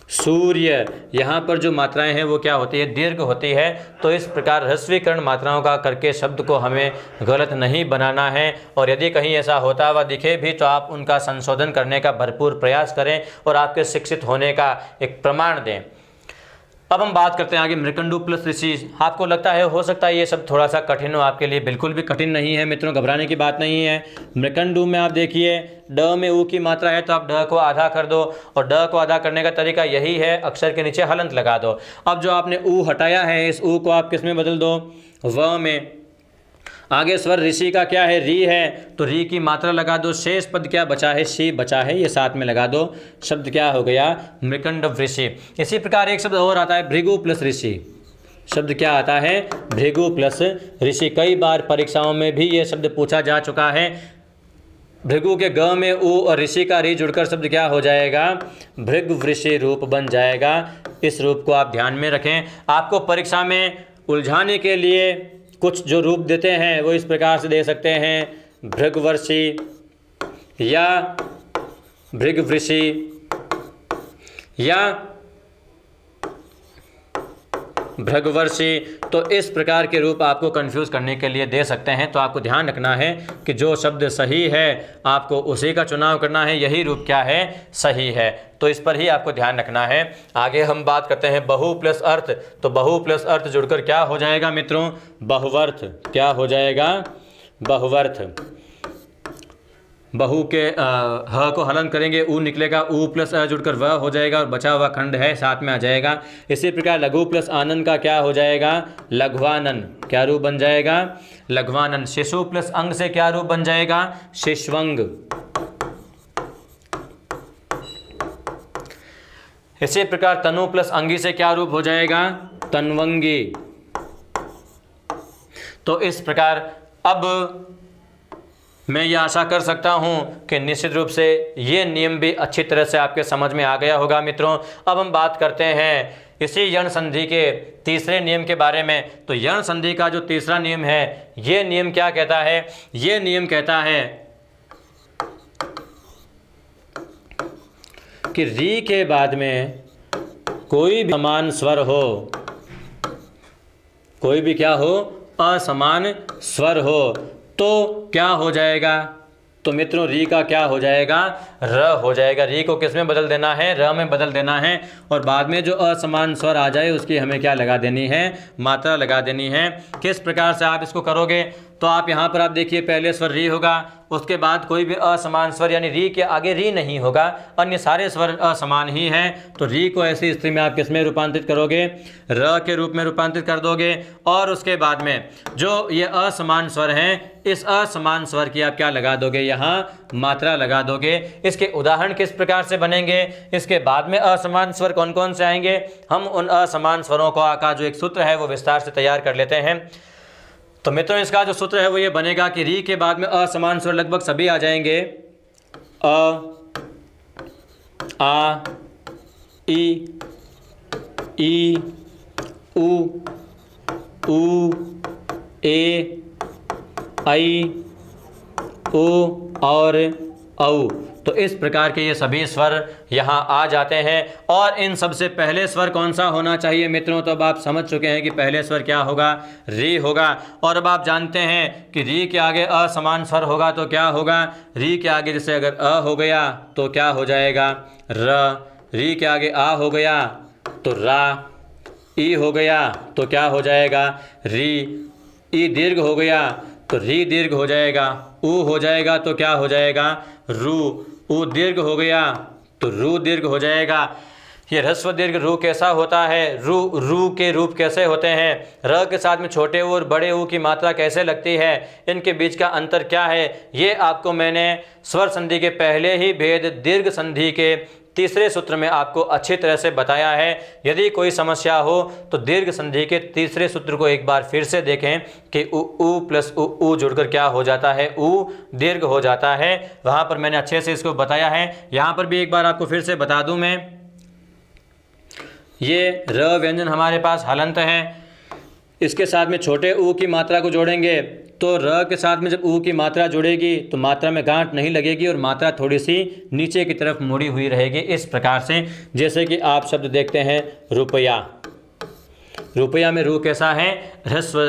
सूर्य। यहाँ पर जो मात्राएं हैं वो क्या होती है, दीर्घ होती है। तो इस प्रकार ह्रस्वीकरण मात्राओं का करके शब्द को हमें गलत नहीं बनाना है, और यदि कहीं ऐसा होता हुआ दिखे भी तो आप उनका संशोधन करने का भरपूर प्रयास करें और आपके शिक्षित होने का एक प्रमाण दें। अब हम बात करते हैं आगे, मृकंडू प्लस ऋषि। आपको लगता है हो सकता है ये सब थोड़ा सा कठिन हो आपके लिए, बिल्कुल भी कठिन नहीं है मित्रों, घबराने की बात नहीं है। मृकंडू में आप देखिए ड में ऊ की मात्रा है तो आप ड को आधा कर दो, और ड को आधा करने का तरीका यही है, अक्षर के नीचे हलंत लगा दो। अब जो आपने ऊ हटाया है, इस ऊ को आप किस में बदल दो, व में। आगे स्वर ऋषि का क्या है, री है, तो री की मात्रा लगा दो, शेष पद क्या बचा है, शी बचा है, ये साथ में लगा दो, शब्द क्या हो गया, मृकंड ऋषि। इसी प्रकार एक शब्द और आता है भृगु प्लस ऋषि। शब्द क्या आता है, भृगु प्लस ऋषि। कई बार परीक्षाओं में भी ये शब्द पूछा जा चुका है। भृगु के ग में उ और ऋषि का री जुड़कर शब्द क्या हो जाएगा, भृगवृषि रूप बन जाएगा। इस रूप को आप ध्यान में रखें। आपको परीक्षा में उलझाने के लिए कुछ जो रूप देते हैं वो इस प्रकार से दे सकते हैं, भृगवर्षि या भृगवृषि या भृगवर्षि। तो इस प्रकार के रूप आपको कंफ्यूज करने के लिए दे सकते हैं। तो आपको ध्यान रखना है कि जो शब्द सही है आपको उसी का चुनाव करना है, यही रूप क्या है, सही है। तो इस पर ही आपको ध्यान रखना है। आगे हम बात करते हैं बहु प्लस अर्थ। तो बहु प्लस अर्थ जुड़कर क्या हो जाएगा मित्रों, बहुवर्थ। क्या हो जाएगा, बहुवर्थ। बहु के ह को हलन करेंगे, ऊ निकलेगा, ऊ प्लस अ जुड़कर व हो जाएगा और बचा हुआ खंड है साथ में आ जाएगा। इसी प्रकार लघु प्लस आनंद का क्या हो जाएगा, लघ्वानन। क्या रूप बन जाएगा, लघ्वानन। शिशु प्लस अंग से क्या रूप बन जाएगा, शिशवंग। इसी प्रकार तनु प्लस अंगी से क्या रूप हो जाएगा, तन्वंगी। तो इस प्रकार अब मैं ये आशा कर सकता हूँ कि निश्चित रूप से ये नियम भी अच्छी तरह से आपके समझ में आ गया होगा मित्रों। अब हम बात करते हैं इसी यण संधि के तीसरे नियम के बारे में। तो यण संधि का जो तीसरा नियम है, ये नियम क्या कहता है, ये नियम कहता है कि री के बाद में कोई भी समान स्वर हो, कोई भी क्या हो, असमान स्वर हो, तो क्या हो जाएगा, तो मित्रों री का क्या हो जाएगा, र हो जाएगा। री को किस में बदल देना है, र में बदल देना है, और बाद में जो असमान स्वर आ जाए उसकी हमें क्या लगा देनी है, मात्रा लगा देनी है। किस प्रकार से आप इसको करोगे, तो आप यहाँ पर आप देखिए पहले स्वर री होगा, उसके बाद कोई भी असमान स्वर यानी री के आगे री नहीं होगा, अन्य सारे स्वर असमान ही हैं। तो री को ऐसी स्थिति में आप किस में रूपांतरित करोगे, र के रूप में रूपांतरित कर दोगे। और उसके बाद में जो ये असमान स्वर हैं, इस असमान स्वर की आप क्या लगा दोगे, यहाँ मात्रा लगा दोगे। इसके उदाहरण किस प्रकार से बनेंगे, इसके बाद में असमान स्वर कौन कौन से आएंगे, हम उन असमान स्वरों का जो एक सूत्र है वो विस्तार से तैयार कर लेते हैं। तो मित्रों इसका जो सूत्र है वो ये बनेगा कि री के बाद में असमान स्वर लगभग सभी आ जाएंगे, अ, आ, ई, उ, ए, आई, ओ और औ। तो इस प्रकार के ये सभी स्वर यहाँ आ जाते हैं। और इन सबसे पहले स्वर कौन सा होना चाहिए मित्रों, तो अब आप समझ चुके हैं कि पहले स्वर क्या होगा, री होगा। और अब आप जानते हैं कि री के आगे असमान स्वर होगा तो क्या होगा, री के आगे जैसे अगर अ हो गया तो क्या हो जाएगा, र। री के आगे आ हो गया तो रा। ई हो गया तो क्या हो जाएगा, री। ई दीर्घ हो गया तो री दीर्घ हो जाएगा। ऊ हो जाएगा तो क्या हो जाएगा, रू। ऊ दीर्घ हो गया तो रू दीर्घ हो जाएगा। ये ह्रस्व दीर्घ रू कैसा होता है, रू के रूप कैसे होते हैं, र के साथ में छोटे ऊ और बड़े ऊ की मात्रा कैसे लगती है, इनके बीच का अंतर क्या है, ये आपको मैंने स्वर संधि के पहले ही भेद दीर्घ संधि के तीसरे सूत्र में आपको अच्छी तरह से बताया है। यदि कोई समस्या हो तो दीर्घ संधि के तीसरे सूत्र को एक बार फिर से देखें कि उ प्लस उ जुड़कर क्या हो जाता है, उ दीर्घ हो जाता है। वहाँ पर मैंने अच्छे से इसको बताया है। यहाँ पर भी एक बार आपको फिर से बता दूँ मैं, ये र व्यंजन हमारे पास हलंत है, इसके साथ में छोटे ऊ की मात्रा को जोड़ेंगे तो र के साथ में जब ऊ की मात्रा जुड़ेगी तो मात्रा में गांठ नहीं लगेगी और मात्रा थोड़ी सी नीचे की तरफ मुड़ी हुई रहेगी। इस प्रकार से जैसे कि आप शब्द देखते हैं रुपया, रुपया में रू कैसा है, ह्रस्व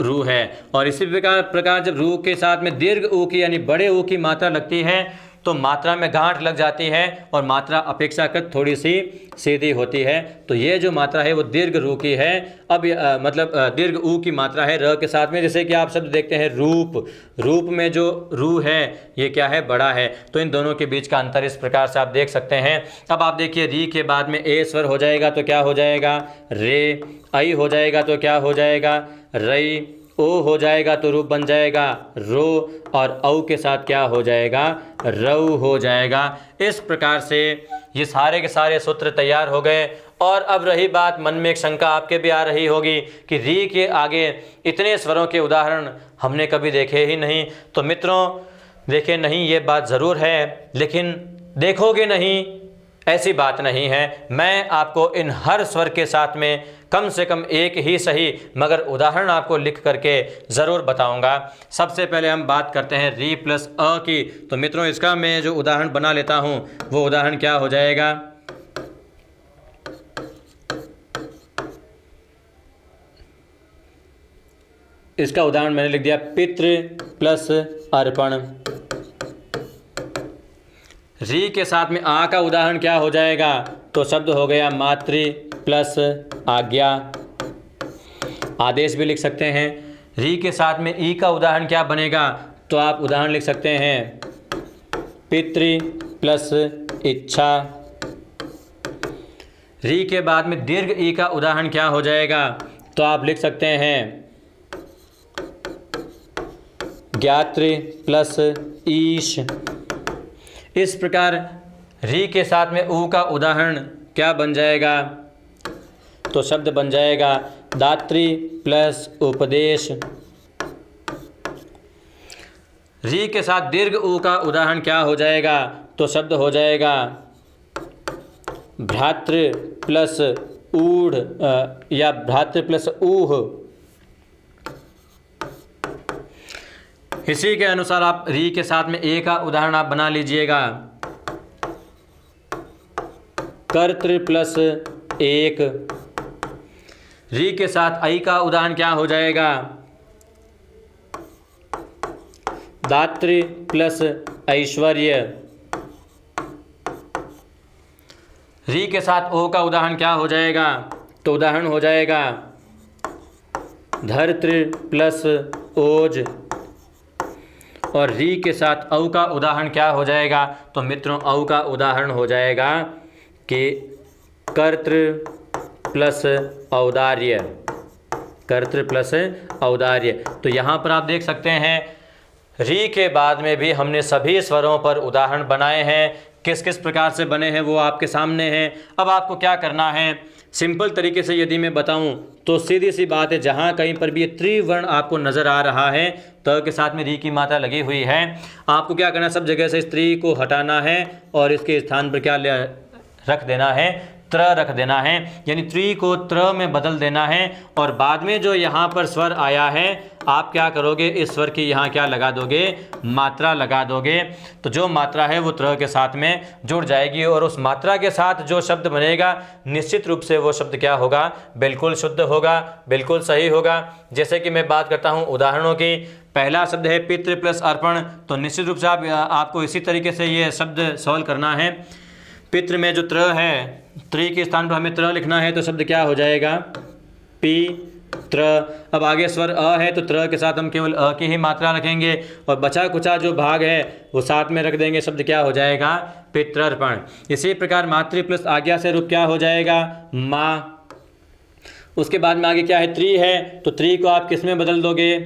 रू है। और इसी प्रकार जब रू के साथ में दीर्घ ऊ की यानी बड़े ऊ की मात्रा लगती है तो मात्रा में गांठ लग जाती है और मात्रा अपेक्षाकृत थोड़ी सी सीधी होती है। तो ये जो मात्रा है वो दीर्घ रू की है। अब दीर्घ ऊ की मात्रा है र के साथ में। जैसे कि आप शब्द देखते हैं रूप, रूप में जो रू है ये क्या है, बड़ा है। तो इन दोनों के बीच का अंतर इस प्रकार से आप देख सकते हैं। अब आप देखिए री के बाद में ए स्वर हो जाएगा तो क्या हो जाएगा, रे। आई हो जाएगा तो क्या हो जाएगा, रई। ओ हो जाएगा तो रूप बन जाएगा रो, और औ के साथ क्या हो जाएगा, रऊ हो जाएगा। इस प्रकार से ये सारे के सारे सूत्र तैयार हो गए। और अब रही बात, मन में एक शंका आपके भी आ रही होगी कि री के आगे इतने स्वरों के उदाहरण हमने कभी देखे ही नहीं। तो मित्रों देखे नहीं ये बात ज़रूर है, लेकिन देखोगे नहीं ऐसी बात नहीं है। मैं आपको इन हर स्वर के साथ में कम से कम एक ही सही मगर उदाहरण आपको लिख करके ज़रूर बताऊंगा। सबसे पहले हम बात करते हैं री प्लस अ की। तो मित्रों इसका मैं जो उदाहरण बना लेता हूं वो उदाहरण क्या हो जाएगा, इसका उदाहरण मैंने लिख दिया पितृ प्लस अर्पण। री के साथ में आ का उदाहरण क्या हो जाएगा, तो शब्द हो गया मातृ प्लस आज्ञा, आदेश भी लिख सकते हैं। री के साथ में ई का उदाहरण क्या बनेगा, तो आप उदाहरण लिख सकते हैं पितृ प्लस इच्छा। री के बाद में दीर्घ ई का उदाहरण क्या हो जाएगा, तो आप लिख सकते हैं ज्ञातृ प्लस ईश। इस प्रकार री के साथ में ऊ का उदाहरण क्या बन जाएगा, तो शब्द बन जाएगा दात्री प्लस उपदेश। री के साथ दीर्घ ऊ का उदाहरण क्या हो जाएगा, तो शब्द हो जाएगा भ्रातृ प्लस ऊढ़ या भ्रातृ प्लस ऊह। इसी के अनुसार आप री के साथ में ए का उदाहरण आप बना लीजिएगा कर्तृ प्लस एक। री के साथ आई का उदाहरण क्या हो जाएगा, दात्री प्लस ऐश्वर्य। री के साथ ओ का उदाहरण क्या हो जाएगा, तो उदाहरण हो जाएगा धर्तृ प्लस ओज। और री के साथ औ का उदाहरण क्या हो जाएगा, तो मित्रों औ का उदाहरण हो जाएगा कि कर्तृ प्लस औदार्य, कर्तृ प्लस औदार्य। तो यहाँ पर आप देख सकते हैं री के बाद में भी हमने सभी स्वरों पर उदाहरण बनाए हैं। किस किस प्रकार से बने हैं वो आपके सामने हैं। अब आपको क्या करना है, सिंपल तरीके से यदि मैं बताऊं तो सीधी सी बात है, जहां कहीं पर भी ये त्रिवर्ण आपको नज़र आ रहा है त के साथ में री की मात्रा लगी हुई है, आपको क्या करना है, सब जगह से स्त्री को हटाना है और इसके स्थान पर क्या रख देना है, त्र रख देना है। यानी त्रि को त्र में बदल देना है। और बाद में जो यहाँ पर स्वर आया है आप क्या करोगे, इस स्वर की यहाँ क्या लगा दोगे, मात्रा लगा दोगे। तो जो मात्रा है वो त्र के साथ में जुड़ जाएगी और उस मात्रा के साथ जो शब्द बनेगा निश्चित रूप से वो शब्द क्या होगा, बिल्कुल शुद्ध होगा, बिल्कुल सही होगा। जैसे कि मैं बात करता हूँ उदाहरणों की। पहला शब्द है पितृ प्लस अर्पण, तो निश्चित रूप से आपको इसी तरीके से ये शब्द सॉल्व करना है। पितृ में जो त्र है, त्रि के स्थान पर हमें त्र लिखना है, तो शब्द क्या हो जाएगा, पी त्र। अब आगे स्वर अ है तो त्र के साथ हम केवल अ की ही मात्रा रखेंगे और बचा कुचा जो भाग है वो साथ में रख देंगे, शब्द क्या हो जाएगा, पितृर्पण। इसी प्रकार मातृ प्लस आज्ञा से रूप क्या हो जाएगा, माँ। उसके बाद में आगे क्या है, त्रि है, तो त्रि को आप किस में बदल दोगे,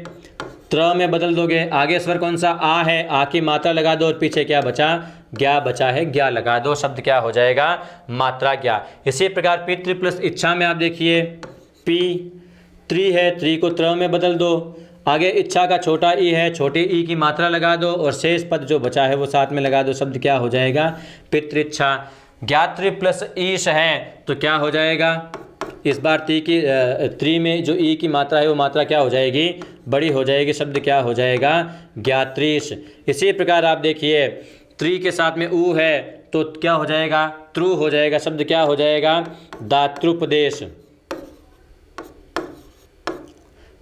त्र में बदल दोगे। आगे स्वर कौन सा, आ है, आ की मात्रा लगा दो और पीछे क्या बचा, ज्ञा बचा है, ज्ञा लगा दो, शब्द क्या हो जाएगा, मात्रा ज्ञा। इसी प्रकार पितृ प्लस इच्छा में आप देखिए पी, त्रि है, त्रि को त्र में बदल दो। आगे इच्छा का छोटा ई है, छोटे ई की मात्रा लगा दो और शेष पद जो बचा है वो साथ में लगा दो, शब्द क्या हो जाएगा, पितृच्छा। ज्ञातृ प्लस ईश है तो क्या हो जाएगा, इस बार त्री में जो ई की मात्रा है वो मात्रा क्या हो जाएगी, बड़ी हो जाएगी। शब्द क्या हो जाएगा, ज्ञात्रीश। इसी प्रकार आप देखिए त्री के साथ में ऊ है तो क्या हो जाएगा, त्रु हो जाएगा। शब्द क्या हो जाएगा, दातृपदेश।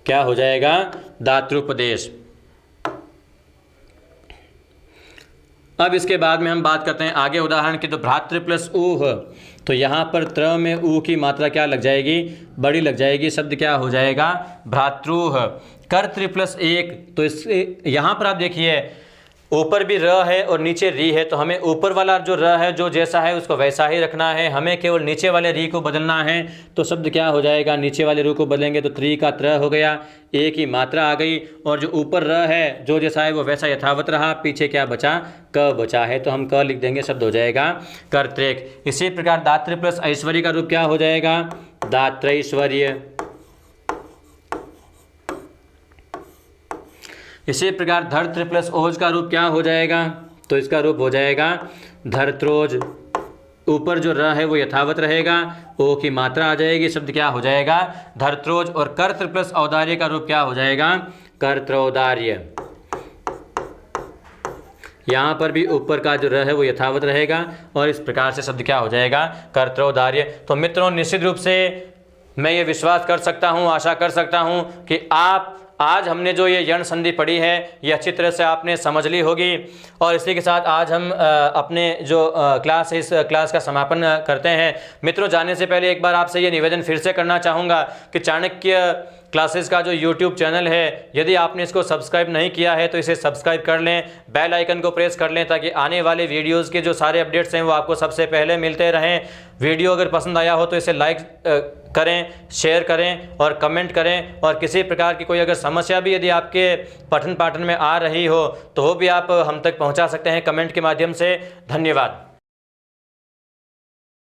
क्या हो जाएगा, दातृपदेश। अब इसके बाद में हम बात करते हैं आगे उदाहरण की। तो भ्रातृ प्लस ऊह, तो यहाँ पर त्र में ऊ की मात्रा क्या लग जाएगी, बड़ी लग जाएगी। शब्द क्या हो जाएगा, भ्रातृह। कर्तृ प्लस एक, तो इससे यहाँ पर आप देखिए ऊपर भी र है और नीचे री है, तो हमें ऊपर वाला जो र है जो जैसा है उसको वैसा ही रखना है, हमें केवल नीचे वाले री को बदलना है। तो शब्द क्या हो जाएगा, नीचे वाले रू को बदलेंगे तो त्री का त्र हो गया, ए की मात्रा आ गई, और जो ऊपर र है जो जैसा है वो वैसा यथावत रहा, पीछे क्या बचा, क बचा है, तो हम क लिख देंगे। शब्द हो जाएगा कर्तृक। इसी प्रकार दातृ प्लस ऐश्वर्य का रूप क्या हो जाएगा, दात्रैश्वर्य। इसी प्रकार धर्तृ प्लस ओज का रूप क्या हो जाएगा, तो इसका रूप हो जाएगा धर्त्रोज। ऊपर जो र है वो यथावत रहेगा, ओ की मात्रा आ जाएगी, शब्द क्या हो जाएगा, धर्त्रोज। और कर्तृ प्लस औदार्य का रूप क्या हो जाएगा, कर्त्रौदार्य। यहाँ पर भी ऊपर का जो र है वो यथावत रहेगा और इस प्रकार से शब्द क्या हो जाएगा, कर्त्रौदार्य। तो मित्रों निश्चित रूप से मैं ये विश्वास कर सकता हूँ, आशा कर सकता हूँ कि आप आज हमने जो ये यण संधि पढ़ी है ये अच्छी तरह से आपने समझ ली होगी। और इसी के साथ आज हम अपने जो क्लास है इस क्लास का समापन करते हैं। मित्रों जाने से पहले एक बार आपसे ये निवेदन फिर से करना चाहूँगा कि चाणक्य क्लासेस का जो YouTube चैनल है, यदि आपने इसको सब्सक्राइब नहीं किया है तो इसे सब्सक्राइब कर लें, बेल आइकन को प्रेस कर लें ताकि आने वाले वीडियोस के जो सारे अपडेट्स हैं वो आपको सबसे पहले मिलते रहें। वीडियो अगर पसंद आया हो तो इसे लाइक करें, शेयर करें और कमेंट करें। और किसी प्रकार की कोई अगर समस्या भी यदि आपके पठन पाठन में आ रही हो तो वो भी आप हम तक पहुंचा सकते हैं कमेंट के माध्यम से। धन्यवाद।